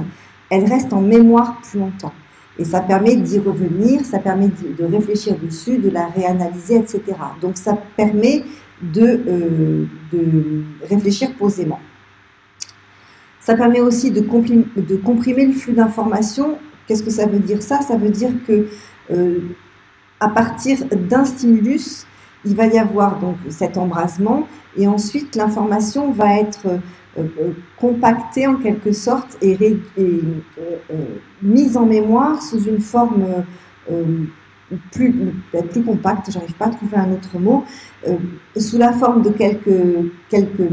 elle reste en mémoire plus longtemps. Et ça permet d'y revenir, ça permet de réfléchir dessus, de la réanalyser, etc. Donc ça permet de réfléchir posément. Ça permet aussi de comprimer le flux d'informations. Qu'est-ce que ça veut dire ça? Ça veut dire que à partir d'un stimulus, il va y avoir donc cet embrasement et ensuite l'information va être compactée en quelque sorte et mise en mémoire sous une forme plus compacte, j'arrive pas à trouver un autre mot, sous la forme de quelques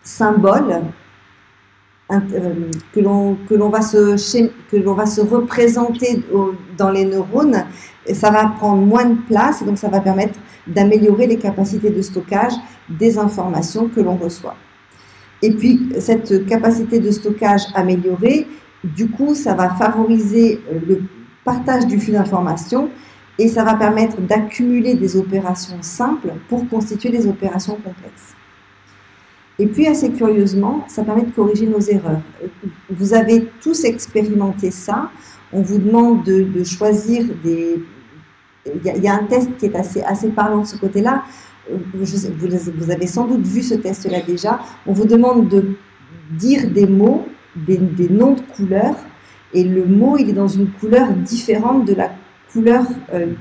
symboles que l'on va se représenter dans les neurones. Et ça va prendre moins de place et donc ça va permettre d'améliorer les capacités de stockage des informations que l'on reçoit. Et puis cette capacité de stockage améliorée, du coup ça va favoriser le partage du flux d'informations et ça va permettre d'accumuler des opérations simples pour constituer des opérations complexes. Et puis assez curieusement, ça permet de corriger nos erreurs. Vous avez tous expérimenté ça. On vous demande de choisir des... Il y a un test qui est assez parlant de ce côté-là. Vous avez sans doute vu ce test-là déjà. On vous demande de dire des mots, des noms de couleurs, et le mot, il est dans une couleur différente de la couleur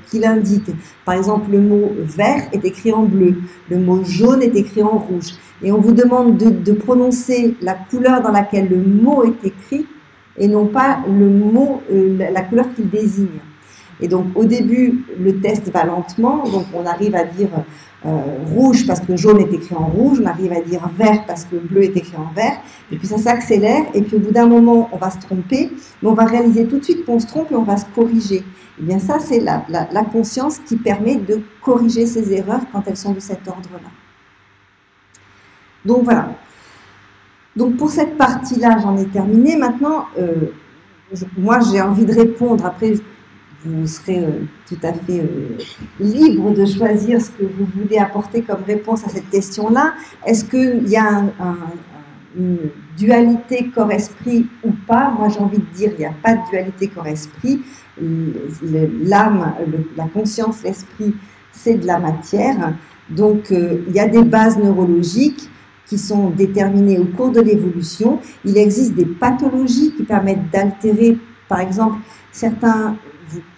qu'il indique. Par exemple, le mot vert est écrit en bleu, le mot jaune est écrit en rouge. Et on vous demande de prononcer la couleur dans laquelle le mot est écrit et non pas le mot, la couleur qu'il désigne. Et donc au début, le test va lentement, donc on arrive à dire rouge parce que jaune est écrit en rouge, on arrive à dire vert parce que bleu est écrit en vert, et puis ça s'accélère, et puis au bout d'un moment, on va se tromper, mais on va réaliser tout de suite qu'on se trompe et on va se corriger. Et bien ça, c'est la conscience qui permet de corriger ces erreurs quand elles sont de cet ordre-là. Donc voilà. Donc pour cette partie-là, j'en ai terminé. Maintenant, moi j'ai envie de répondre, après vous serez tout à fait libre de choisir ce que vous voulez apporter comme réponse à cette question-là. Est-ce qu'il y a une dualité corps-esprit ou pas? Moi, j'ai envie de dire qu'il n'y a pas de dualité corps-esprit. L'âme, la conscience, l'esprit, c'est de la matière. Donc, il y a des bases neurologiques qui sont déterminées au cours de l'évolution. Il existe des pathologies qui permettent d'altérer, par exemple, certains...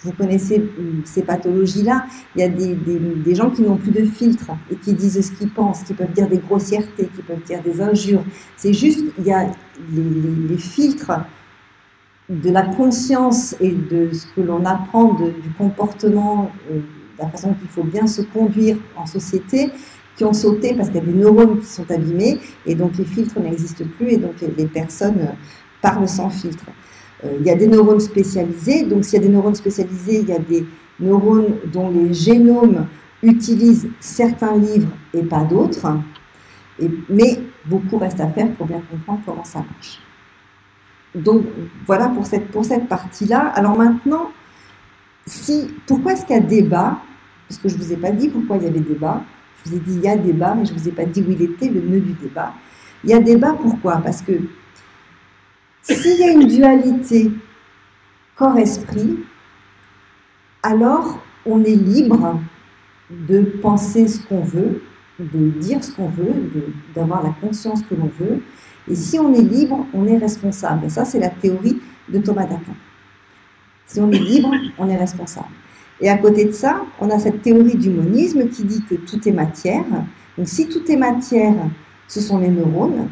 Vous connaissez ces pathologies-là, il y a des gens qui n'ont plus de filtre et qui disent ce qu'ils pensent, qui peuvent dire des grossièretés, qui peuvent dire des injures. C'est juste, il y a les filtres de la conscience et de ce que l'on apprend du comportement, de la façon qu'il faut bien se conduire en société, qui ont sauté parce qu'il y a des neurones qui sont abîmés et donc les filtres n'existent plus et donc les personnes parlent sans filtre. Il y a des neurones spécialisés, donc s'il y a des neurones spécialisés, il y a des neurones dont les génomes utilisent certains livres et pas d'autres, mais beaucoup reste à faire pour bien comprendre comment ça marche. Donc voilà pour cette partie-là. Alors maintenant, pourquoi est-ce qu'il y a débat? Parce que je ne vous ai pas dit pourquoi il y avait débat. Je vous ai dit il y a débat, mais je ne vous ai pas dit où il était, le nœud du débat. Il y a débat pourquoi? Parce que s'il y a une dualité corps-esprit, alors on est libre de penser ce qu'on veut, de dire ce qu'on veut, d'avoir la conscience que l'on veut. Et si on est libre, on est responsable. Et ça, c'est la théorie de Thomas d'Aquin. Si on est libre, on est responsable. Et à côté de ça, on a cette théorie du monisme qui dit que tout est matière. Donc si tout est matière, ce sont les neurones.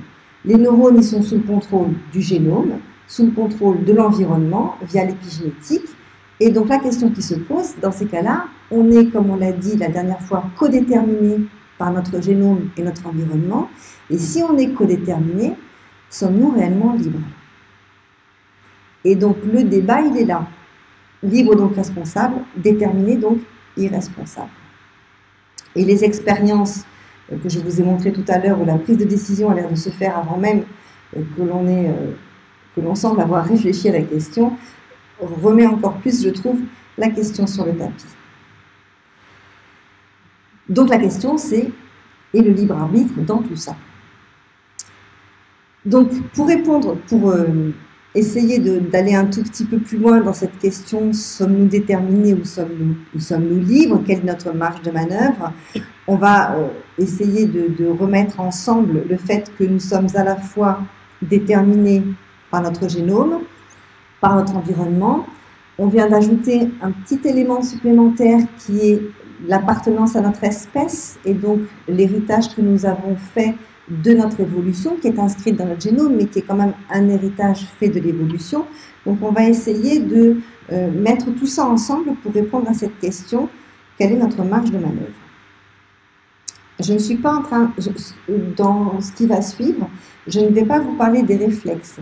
Les neurones, ils sont sous le contrôle du génome, sous le contrôle de l'environnement, via l'épigénétique. Et donc la question qui se pose, dans ces cas-là, on est, comme on l'a dit la dernière fois, codéterminé par notre génome et notre environnement. Et si on est codéterminé, sommes-nous réellement libres? Et donc le débat, il est là. Libre donc responsable, déterminé donc irresponsable. Et les expériences que je vous ai montrées tout à l'heure, où la prise de décision a l'air de se faire avant même que l'on semble avoir réfléchi à la question, remet encore plus, je trouve, la question sur le tapis. Donc la question, c'est, et le libre arbitre dans tout ça? Donc pour répondre, pour essayer d'aller un tout petit peu plus loin dans cette question, sommes-nous déterminés ou sommes-nous libres? Quelle est notre marge de manœuvre? On va essayer de remettre ensemble le fait que nous sommes à la fois déterminés par notre génome, par notre environnement. On vient d'ajouter un petit élément supplémentaire qui est l'appartenance à notre espèce et donc l'héritage que nous avons fait de notre évolution, qui est inscrite dans notre génome, mais qui est quand même un héritage fait de l'évolution. Donc on va essayer de mettre tout ça ensemble pour répondre à cette question, quelle est notre marge de manœuvre? Je ne suis pas en train, dans ce qui va suivre, je ne vais pas vous parler des réflexes.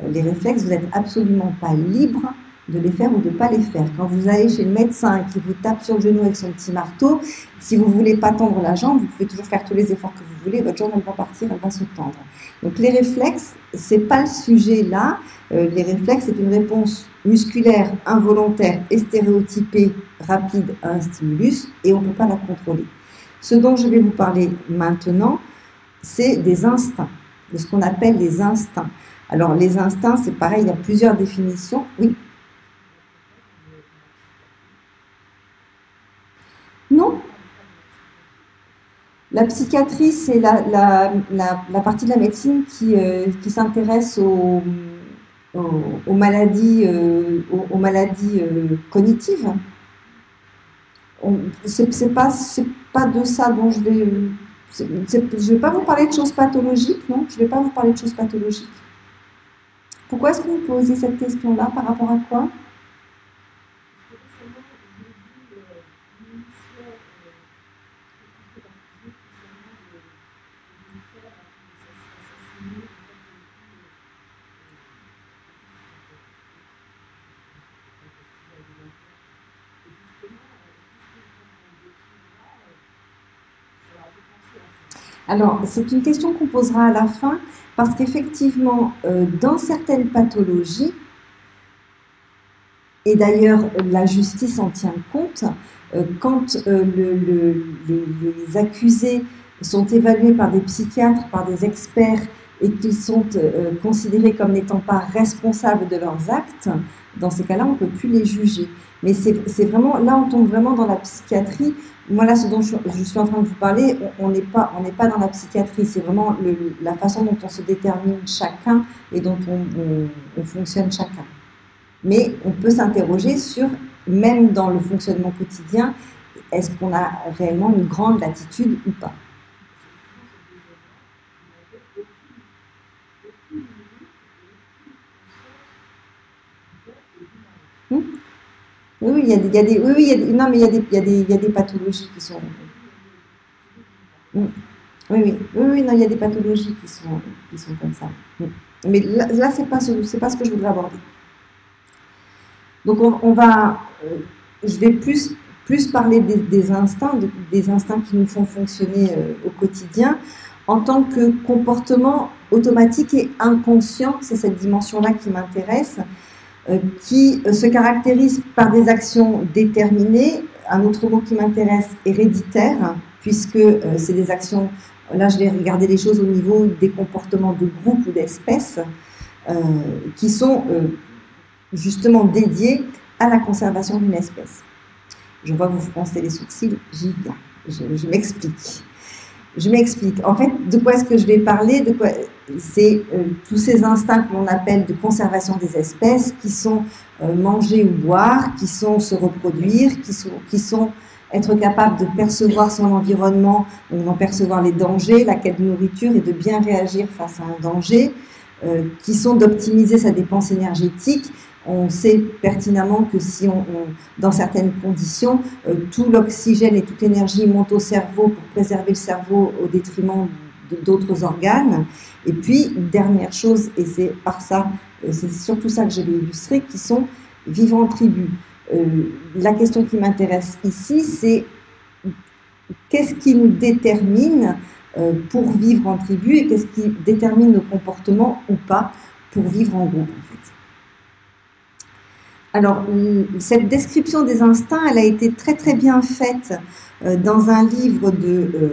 Les réflexes, vous n'êtes absolument pas libre de les faire ou de ne pas les faire. Quand vous allez chez le médecin et qu'il vous tape sur le genou avec son petit marteau, si vous ne voulez pas tendre la jambe, vous pouvez toujours faire tous les efforts que vous voulez, votre jambe elle va partir, elle va se tendre. Donc les réflexes, ce n'est pas le sujet là. Les réflexes, c'est une réponse musculaire, involontaire et stéréotypée, rapide à un stimulus, et on ne peut pas la contrôler. Ce dont je vais vous parler maintenant, c'est des instincts, de ce qu'on appelle les instincts. Alors les instincts, c'est pareil, il y a plusieurs définitions. Oui. Non. La psychiatrie, c'est la partie de la médecine qui s'intéresse aux maladies, aux maladies cognitives. C'est pas de ça dont je vais... je ne vais pas vous parler de choses pathologiques, non? Je ne vais pas vous parler de choses pathologiques. Pourquoi est-ce que vous posez cette question-là? Par rapport à quoi? Alors, c'est une question qu'on posera à la fin, parce qu'effectivement, dans certaines pathologies, et d'ailleurs la justice en tient compte, quand les accusés sont évalués par des psychiatres, par des experts, et qu'ils sont considérés comme n'étant pas responsables de leurs actes, dans ces cas-là, on ne peut plus les juger. Mais c'est vraiment, là on tombe vraiment dans la psychiatrie. Moi là, ce dont je suis en train de vous parler, on n'est pas dans la psychiatrie, c'est vraiment la façon dont on se détermine chacun et dont on fonctionne chacun. Mais on peut s'interroger sur, même dans le fonctionnement quotidien, est-ce qu'on a réellement une grande latitude ou pas? Oui, il y a des, oui, non, mais il y a des pathologies qui sont. Oui, oui, oui, non, il y a des pathologies qui sont comme ça. Mais là c'est pas ce que je voudrais aborder. Donc je vais plus parler des instincts, des instincts qui nous font fonctionner au quotidien en tant que comportement automatique et inconscient. C'est cette dimension-là qui m'intéresse, qui se caractérise par des actions déterminées. Un autre mot qui m'intéresse, héréditaire, puisque c'est des actions, là je vais regarder les choses au niveau des comportements de groupe ou d'espèce, qui sont justement dédiés à la conservation d'une espèce. Je vois que vous froncez les sourcils, j'y viens, je m'explique. Je m'explique. En fait, de quoi est-ce que je vais parler? C'est tous ces instincts que l'on appelle de conservation des espèces, qui sont manger ou boire, qui sont se reproduire, qui sont être capable de percevoir son environnement, d'en percevoir les dangers, la quête de nourriture et de bien réagir face à un danger, qui sont d'optimiser sa dépense énergétique. On sait pertinemment que si dans certaines conditions, tout l'oxygène et toute l'énergie monte au cerveau pour préserver le cerveau au détriment d'autres organes. Et puis, dernière chose, et c'est par ça, c'est surtout ça que je vais illustrer, qui sont vivre en tribu. La question qui m'intéresse ici, c'est qu'est-ce qui nous détermine pour vivre en tribu et qu'est-ce qui détermine nos comportements ou pas pour vivre en groupe, en fait. Alors, cette description des instincts, elle a été très très bien faite dans un livre de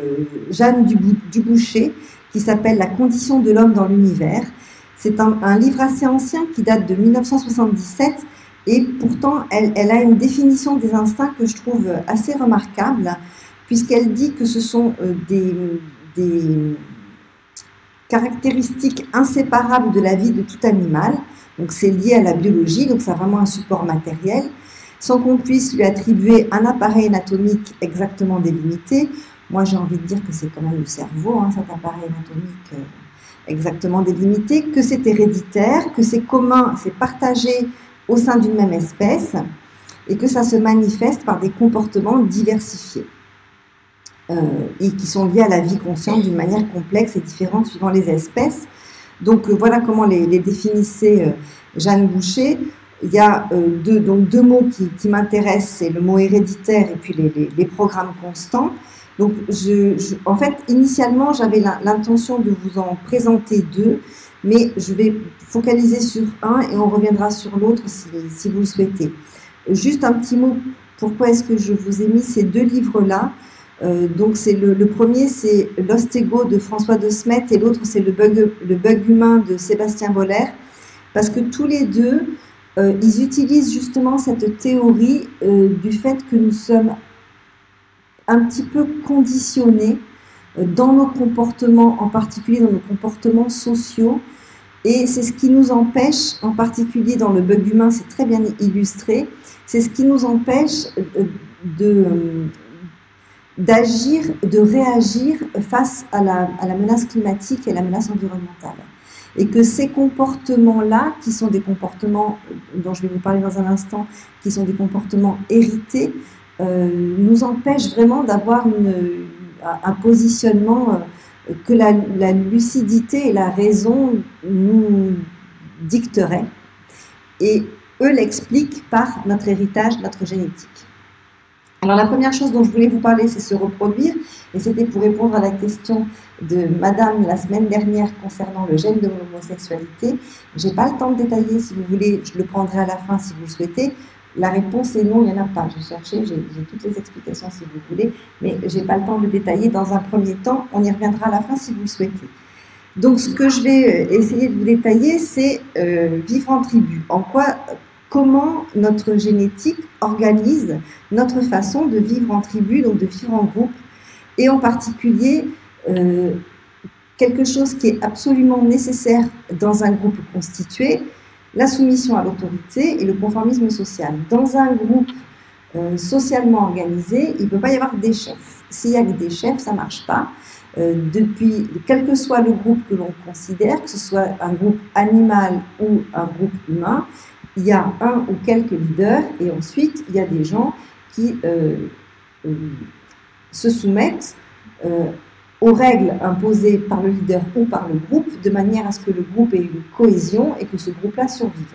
Jeanne Dubouché qui s'appelle « La condition de l'homme dans l'univers ». C'est un livre assez ancien qui date de 1977 et pourtant elle a une définition des instincts que je trouve assez remarquable, puisqu'elle dit que ce sont des caractéristiques inséparables de la vie de tout animal. Donc c'est lié à la biologie, donc c'est vraiment un support matériel, sans qu'on puisse lui attribuer un appareil anatomique exactement délimité. Moi j'ai envie de dire que c'est quand même le cerveau, cet appareil anatomique exactement délimité, que c'est héréditaire, que c'est commun, c'est partagé au sein d'une même espèce, et que ça se manifeste par des comportements diversifiés, et qui sont liés à la vie consciente d'une manière complexe et différente suivant les espèces. Donc voilà comment les définissait Jeanne Boucher. Il y a deux mots qui m'intéressent, c'est le mot héréditaire et puis les programmes constants. Donc en fait, initialement, j'avais l'intention de vous en présenter deux, mais je vais focaliser sur un et on reviendra sur l'autre si vous le souhaitez. Juste un petit mot, pourquoi est-ce que je vous ai mis ces deux livres-là? Donc le premier c'est L'Ostégo de François de Smet et l'autre c'est le bug humain de Sébastien Boller, parce que tous les deux ils utilisent justement cette théorie du fait que nous sommes un petit peu conditionnés dans nos comportements, en particulier dans nos comportements sociaux, Et c'est ce qui nous empêche, en particulier dans le bug humain, c'est très bien illustré, c'est ce qui nous empêche d'agir, de réagir face à la menace climatique et à la menace environnementale. Et que ces comportements-là, qui sont des comportements dont je vais vous parler dans un instant, qui sont des comportements hérités, nous empêchent vraiment d'avoir un positionnement que la lucidité et la raison nous dicteraient. Et eux l'expliquent par notre héritage, notre génétique. Alors la première chose dont je voulais vous parler, c'est se reproduire, et c'était pour répondre à la question de Madame la semaine dernière concernant le gène de l'homosexualité. Je n'ai pas le temps de détailler, si vous voulez, je le prendrai à la fin si vous le souhaitez. La réponse est non, il n'y en a pas. J'ai cherché, j'ai toutes les explications si vous voulez, mais je n'ai pas le temps de le détailler dans un premier temps. On y reviendra à la fin si vous le souhaitez. Donc ce que je vais essayer de vous détailler, c'est vivre en tribu. Comment notre génétique organise notre façon de vivre en tribu, donc de vivre en groupe, et en particulier quelque chose qui est absolument nécessaire dans un groupe constitué, la soumission à l'autorité et le conformisme social. Dans un groupe socialement organisé, il ne peut pas y avoir des chefs. S'il y a que des chefs, ça ne marche pas. Quel que soit le groupe que l'on considère, que ce soit un groupe animal ou un groupe humain, il y a un ou quelques leaders et ensuite il y a des gens qui se soumettent aux règles imposées par le leader ou par le groupe de manière à ce que le groupe ait une cohésion et que ce groupe-là survive.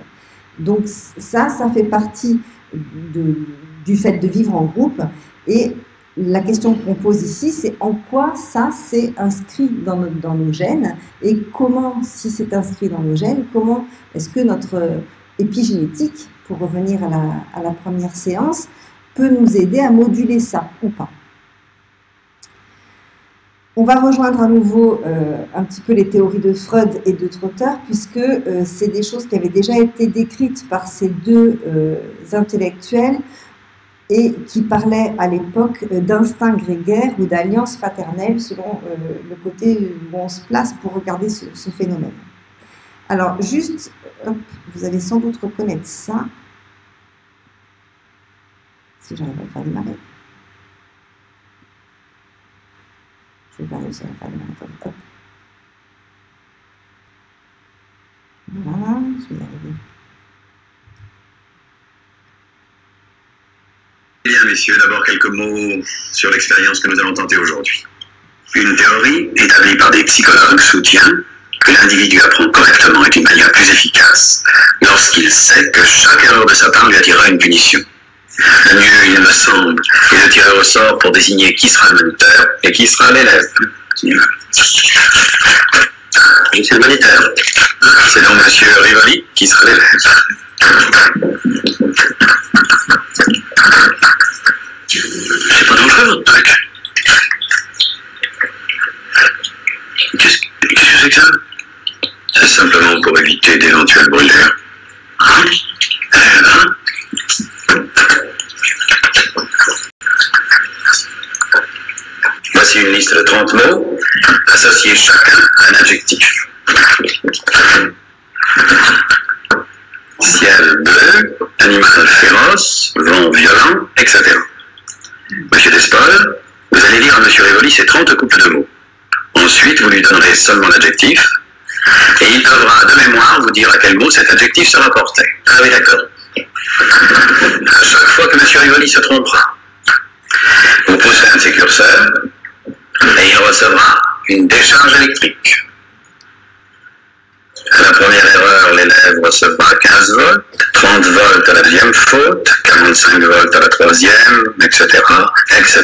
Donc ça fait partie du fait de vivre en groupe, et la question qu'on pose ici, c'est en quoi ça s'est inscrit dans nos gènes, et comment, si c'est inscrit dans nos gènes, comment est-ce que notre épigénétique, pour revenir à la première séance, peut nous aider à moduler ça ou pas. On va rejoindre à nouveau un petit peu les théories de Freud et de Trotter, puisque c'est des choses qui avaient déjà été décrites par ces deux intellectuels et qui parlaient à l'époque d'instinct grégaire ou d'alliance fraternelle selon le côté où on se place pour regarder ce phénomène. Alors juste, hop, vous allez sans doute reconnaître ça, si j'arrive à le faire démarrer. Je vais pas réussir à le faire démarrer. Hop. Voilà, je vais y arriver. Bien, messieurs, d'abord quelques mots sur l'expérience que nous allons tenter aujourd'hui. Une théorie établie par des psychologues soutient que l'individu apprend correctement et d'une manière plus efficace lorsqu'il sait que chaque erreur de sa part lui attirera une punition. Le mieux, il me semble, est de tirer au sort pour désigner qui sera le moniteur et qui sera l'élève. Je suis le moniteur. C'est donc monsieur Rivoli qui sera l'élève. C'est pas dangereux votre truc. Qu'est-ce que c'est que ça? C'est simplement pour éviter d'éventuelles brûlures. Voici une liste de 30 mots. Associez chacun à un adjectif. Ciel bleu, animal féroce, vent violent, etc. Monsieur Despol, vous allez lire à Monsieur Rivoli ces 30 couples de mots. Ensuite, vous lui donnerez seulement l'adjectif, et il devra de mémoire vous dire à quel mot cet adjectif se rapportait. Ah oui, d'accord. À chaque fois que Monsieur Rivoli se trompera, vous pousserez un de ses curseurs, et il recevra une décharge électrique. À la première erreur, l'élève recevra 15 volts, 30 volts à la deuxième faute, 45 volts à la troisième, etc., etc.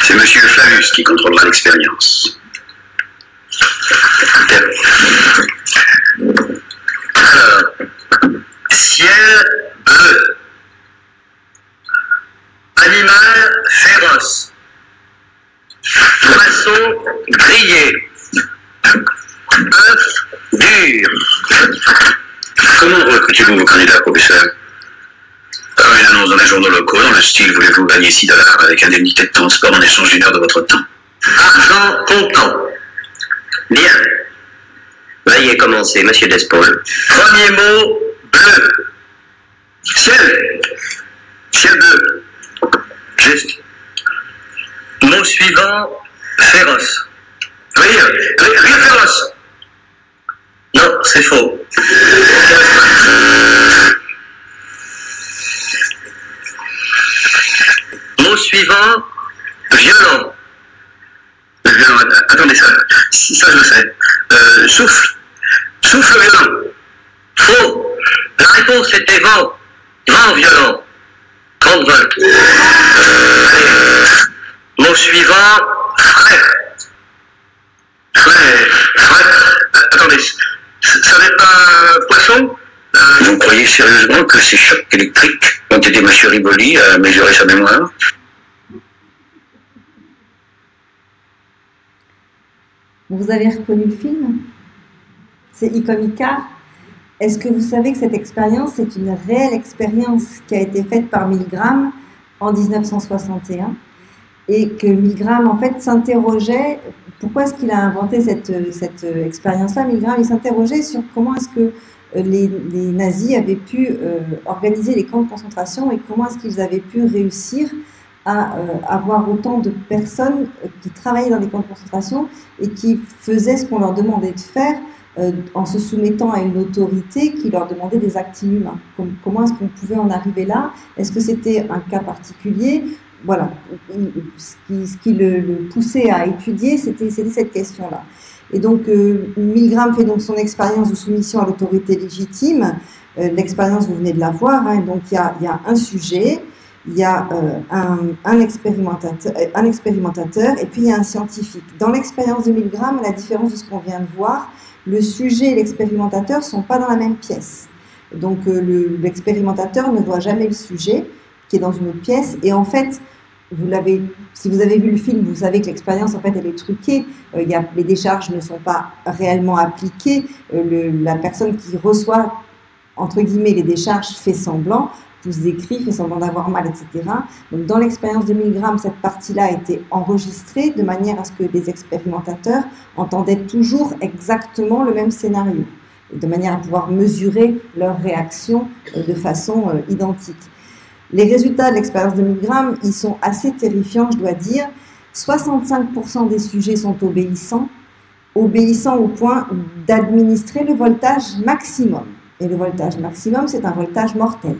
C'est Monsieur Flavius qui contrôlera l'expérience. Alors, ciel bleu, animal féroce, poisson grillé, œuf dur. Comment recrutez-vous vos candidats, professeur? Par une annonce dans les journaux locaux, dans le style « Voulez-vous gagner 6 $ avec indemnité de transport en échange d'une heure de votre temps ?» Argent comptant. Bien. Veuillez commencer, monsieur Despaul. Premier mot, bleu. Ciel. Ciel bleu. Juste. Mot suivant, féroce. Rire. Rire féroce. Non, c'est faux. Mot suivant, violent. Violent, attendez, ça je le sais. Souffle. Souffle violent. Faux. La réponse était vent. Vent violent. 30 volts. Mot suivant, frais. Frais. Attendez, ça n'est pas poisson? Vous croyez sérieusement que ces chocs électriques ont aidé M. Rivoli à mesurer sa mémoire? Vous avez reconnu le film? C'est I comme Icare. Est-ce que vous savez que cette expérience, c'est une réelle expérience qui a été faite par Milgram en 1961 et que Milgram, en fait, s'interrogeait, pourquoi est-ce qu'il a inventé cette expérience-là? Milgram, il s'interrogeait sur comment est-ce que les nazis avaient pu organiser les camps de concentration et comment est-ce qu'ils avaient pu réussir à avoir autant de personnes qui travaillaient dans les camps de concentration et qui faisaient ce qu'on leur demandait de faire en se soumettant à une autorité qui leur demandait des actes inhumains. Comment est-ce qu'on pouvait en arriver là? Est-ce que c'était un cas particulier? Voilà, ce qui le poussait à étudier, c'était cette question-là. Et donc, Milgram fait donc son expérience de soumission à l'autorité légitime. L'expérience, vous venez de la voir, hein, donc il y a un sujet, il y a un expérimentateur, et puis il y a un scientifique. Dans l'expérience de Milgram, à la différence de ce qu'on vient de voir, le sujet et l'expérimentateur ne sont pas dans la même pièce. Donc l'expérimentateur ne voit jamais le sujet qui est dans une autre pièce. Et en fait, si vous avez vu le film, vous savez que l'expérience, en fait, elle est truquée. Les décharges ne sont pas réellement appliquées. La personne qui reçoit, entre guillemets, les décharges fait semblant, pousse des cris, fait semblant d'avoir mal, etc. Donc, dans l'expérience de Milgram, cette partie-là a été enregistrée de manière à ce que les expérimentateurs entendaient toujours exactement le même scénario, de manière à pouvoir mesurer leur réaction de façon identique. Les résultats de l'expérience de Milgram, ils sont assez terrifiants, je dois dire. 65% des sujets sont obéissants au point d'administrer le voltage maximum. Et le voltage maximum, c'est un voltage mortel.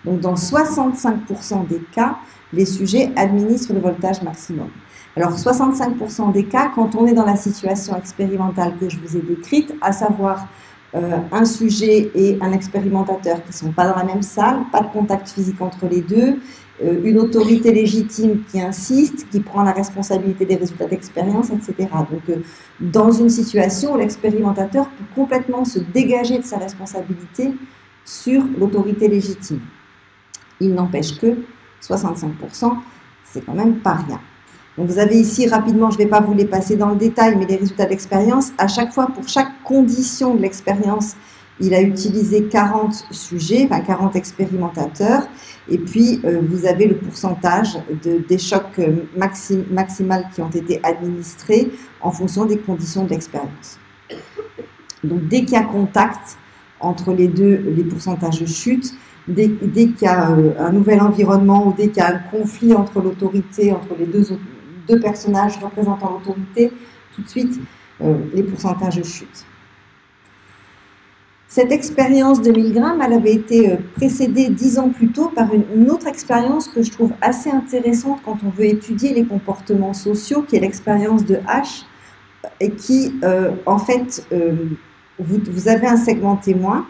Donc, dans 65% des cas, les sujets administrent le voltage maximum. Alors, 65% des cas, quand on est dans la situation expérimentale que je vous ai décrite, à savoir un sujet et un expérimentateur qui ne sont pas dans la même salle, pas de contact physique entre les deux, une autorité légitime qui insiste, qui prend la responsabilité des résultats d'expérience, etc. Donc, dans une situation où l'expérimentateur peut complètement se dégager de sa responsabilité sur l'autorité légitime. Il n'empêche que 65%, c'est quand même pas rien. Donc vous avez ici rapidement, je ne vais pas vous les passer dans le détail, mais les résultats d'expérience. À chaque fois, pour chaque condition de l'expérience, il a utilisé 40 sujets, enfin 40 expérimentateurs. Et puis, vous avez le pourcentage des chocs maximales qui ont été administrés en fonction des conditions de l'expérience. Donc, dès qu'il y a contact entre les deux, les pourcentages chutent. Dès qu'il y a un nouvel environnement ou dès qu'il y a un conflit entre l'autorité, entre les deux personnages représentant l'autorité, tout de suite, les pourcentages chutent. Cette expérience de Milgram, elle avait été précédée 10 ans plus tôt par une autre expérience que je trouve assez intéressante quand on veut étudier les comportements sociaux, qui est l'expérience de H, et qui, en fait, vous avez un segment témoin,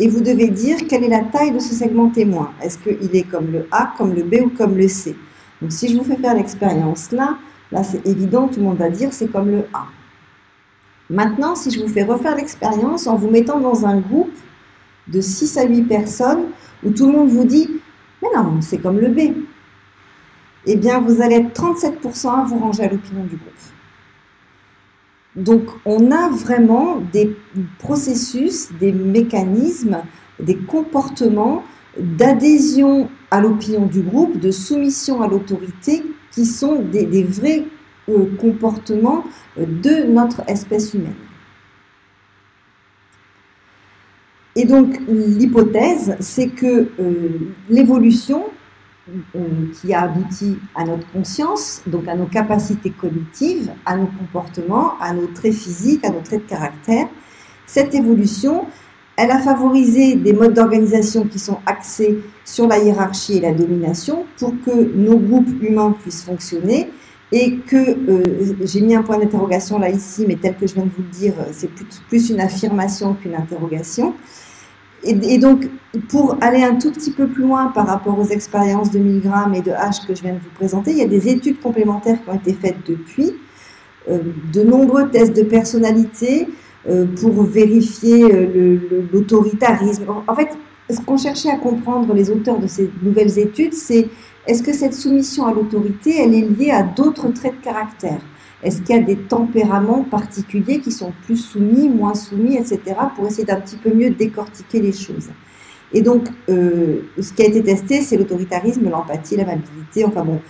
et vous devez dire quelle est la taille de ce segment témoin. Est-ce qu'il est comme le A, comme le B ou comme le C? Donc si je vous fais faire l'expérience là c'est évident, tout le monde va dire c'est comme le A. Maintenant, si je vous fais refaire l'expérience en vous mettant dans un groupe de 6 à 8 personnes où tout le monde vous dit « mais non, c'est comme le B », eh bien vous allez être 37% à vous ranger à l'opinion du groupe. Donc, on a vraiment des processus, des mécanismes, des comportements d'adhésion à l'opinion du groupe, de soumission à l'autorité, qui sont des vrais comportements de notre espèce humaine. Et donc, l'hypothèse, c'est que l'évolution qui a abouti à notre conscience, donc à nos capacités cognitives, à nos comportements, à nos traits physiques, à nos traits de caractère, cette évolution, elle a favorisé des modes d'organisation qui sont axés sur la hiérarchie et la domination pour que nos groupes humains puissent fonctionner et que, j'ai mis un point d'interrogation là ici, mais tel que je viens de vous le dire, c'est plus une affirmation qu'une interrogation. Et donc, pour aller un tout petit peu plus loin par rapport aux expériences de Milgram et de H que je viens de vous présenter, il y a des études complémentaires qui ont été faites depuis, de nombreux tests de personnalité pour vérifier l'autoritarisme. En fait, ce qu'ont cherché à comprendre les auteurs de ces nouvelles études, c'est est-ce que cette soumission à l'autorité, elle est liée à d'autres traits de caractère ? Est-ce qu'il y a des tempéraments particuliers qui sont plus soumis, moins soumis, etc., pour essayer d'un petit peu mieux décortiquer les choses. Et donc, ce qui a été testé, c'est l'autoritarisme, l'empathie, l'amabilité, enfin bon,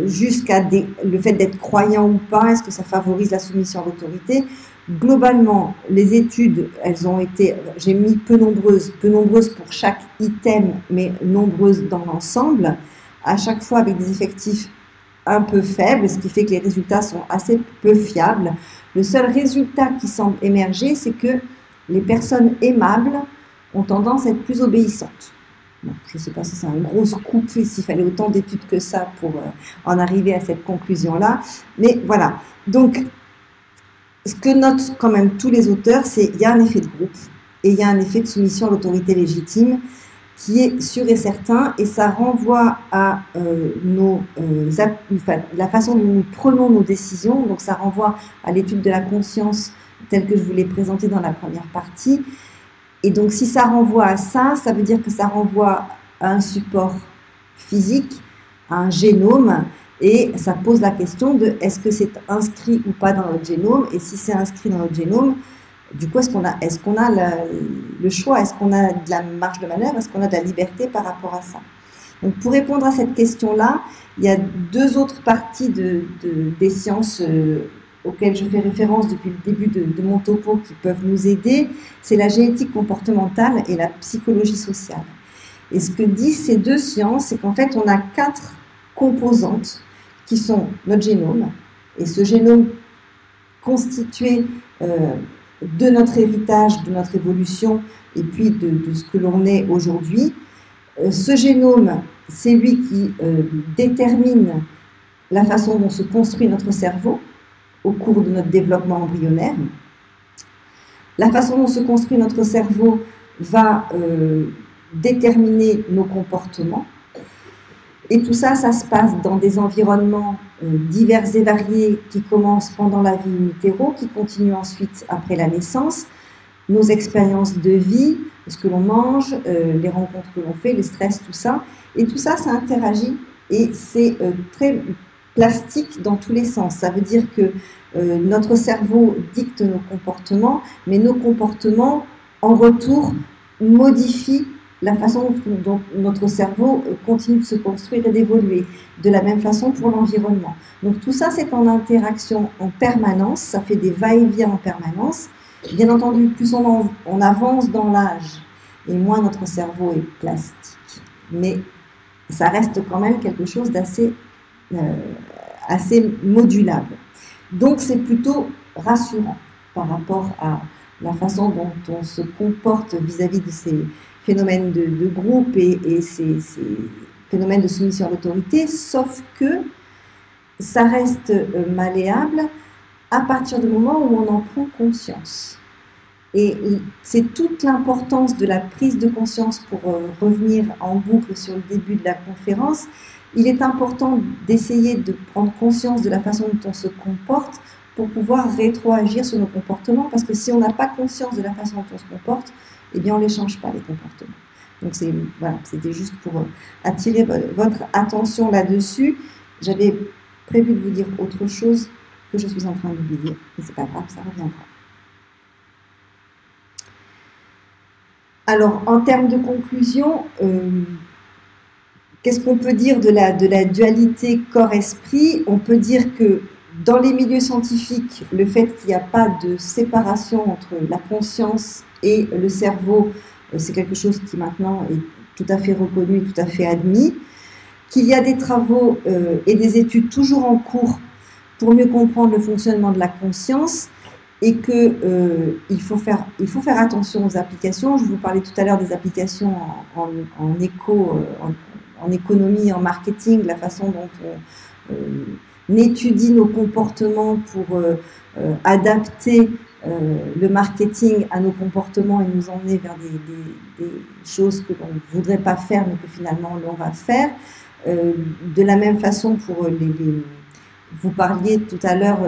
jusqu'à le fait d'être croyant ou pas, est-ce que ça favorise la soumission à l'autorité ? Globalement, les études, elles ont été, j'ai mis peu nombreuses pour chaque item, mais nombreuses dans l'ensemble, à chaque fois avec des effectifs un peu faible, ce qui fait que les résultats sont assez peu fiables. Le seul résultat qui semble émerger, c'est que les personnes aimables ont tendance à être plus obéissantes. Bon, je ne sais pas si c'est un gros scoop, s'il fallait autant d'études que ça pour en arriver à cette conclusion-là, mais voilà. Donc, ce que notent quand même tous les auteurs, c'est qu'il y a un effet de groupe et il y a un effet de soumission à l'autorité légitime qui est sûr et certain, et ça renvoie à la façon dont nous prenons nos décisions. Donc ça renvoie à l'étude de la conscience telle que je vous l'ai présentée dans la première partie. Et donc si ça renvoie à ça, ça veut dire que ça renvoie à un support physique, à un génome, et ça pose la question de est-ce que c'est inscrit ou pas dans notre génome, et si c'est inscrit dans notre génome, du coup, est-ce qu'on a le choix? Est-ce qu'on a de la marge de manœuvre? Est-ce qu'on a de la liberté par rapport à ça? Donc, pour répondre à cette question-là, il y a deux autres parties des sciences auxquelles je fais référence depuis le début de mon topo qui peuvent nous aider. C'est la génétique comportementale et la psychologie sociale. Et ce que disent ces deux sciences, c'est qu'en fait, on a 4 composantes qui sont notre génome. Et ce génome constitué de notre héritage, de notre évolution, et puis de ce que l'on est aujourd'hui. Ce génome, c'est lui qui détermine la façon dont se construit notre cerveau au cours de notre développement embryonnaire. La façon dont se construit notre cerveau va déterminer nos comportements. Et tout ça, ça se passe dans des environnements divers et variés qui commencent pendant la vie in utero, qui continuent ensuite après la naissance, nos expériences de vie, ce que l'on mange, les rencontres que l'on fait, les stress, tout ça. Et tout ça, ça interagit et c'est très plastique dans tous les sens. Ça veut dire que notre cerveau dicte nos comportements, mais nos comportements, en retour, modifient la façon dont notre cerveau continue de se construire et d'évoluer. De la même façon pour l'environnement. Donc tout ça, c'est en interaction en permanence, ça fait des va-et-vient en permanence. Bien entendu, plus on avance dans l'âge, et moins notre cerveau est plastique. Mais ça reste quand même quelque chose d'assez assez modulable. Donc c'est plutôt rassurant par rapport à la façon dont on se comporte vis-à-vis de ces phénomènes de groupe et ces phénomènes de soumission à l'autorité, sauf que ça reste malléable à partir du moment où on en prend conscience. Et c'est toute l'importance de la prise de conscience pour revenir en boucle sur le début de la conférence. Il est important d'essayer de prendre conscience de la façon dont on se comporte pour pouvoir rétroagir sur nos comportements, parce que si on n'a pas conscience de la façon dont on se comporte, eh bien on ne les change pas, les comportements. Donc voilà, c'était juste pour attirer votre attention là-dessus. J'avais prévu de vous dire autre chose que je suis en train d'oublier, mais c'est pas grave, ça reviendra. Alors, en termes de conclusion, qu'est-ce qu'on peut dire de la dualité corps-esprit? On peut dire que Dans les milieux scientifiques, le fait qu'il n'y a pas de séparation entre la conscience et le cerveau, c'est quelque chose qui maintenant est tout à fait reconnu et tout à fait admis. Qu'il y a des travaux et des études toujours en cours pour mieux comprendre le fonctionnement de la conscience et qu'il faut faire attention aux applications. Je vous parlais tout à l'heure des applications en économie, en marketing, la façon dont on étudie nos comportements pour adapter le marketing à nos comportements et nous emmener vers des choses que l'on ne voudrait pas faire mais que finalement l'on va faire. De la même façon pour vous parliez tout à l'heure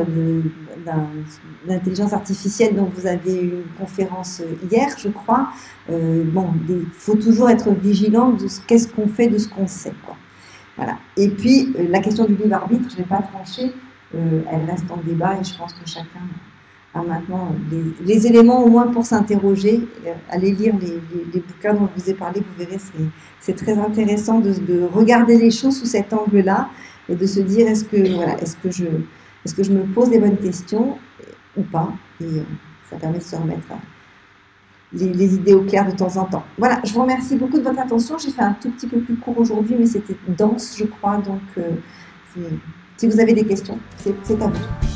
d'intelligence artificielle dont vous avez eu une conférence hier, je crois. Bon, il faut toujours être vigilant de qu'est-ce qu'on fait de ce qu'on sait, quoi. Voilà. Et puis la question du libre arbitre, je ne vais pas trancher, elle reste en débat et je pense que chacun a maintenant les éléments au moins pour s'interroger. Allez lire les bouquins dont je vous ai parlé, vous verrez, c'est très intéressant de regarder les choses sous cet angle-là et de se dire est-ce que je me pose les bonnes questions ou pas, et ça permet de se remettre les idées au clair de temps en temps. Voilà, je vous remercie beaucoup de votre attention. J'ai fait un tout petit peu plus court aujourd'hui, mais c'était dense, je crois, donc si vous avez des questions, c'est à vous.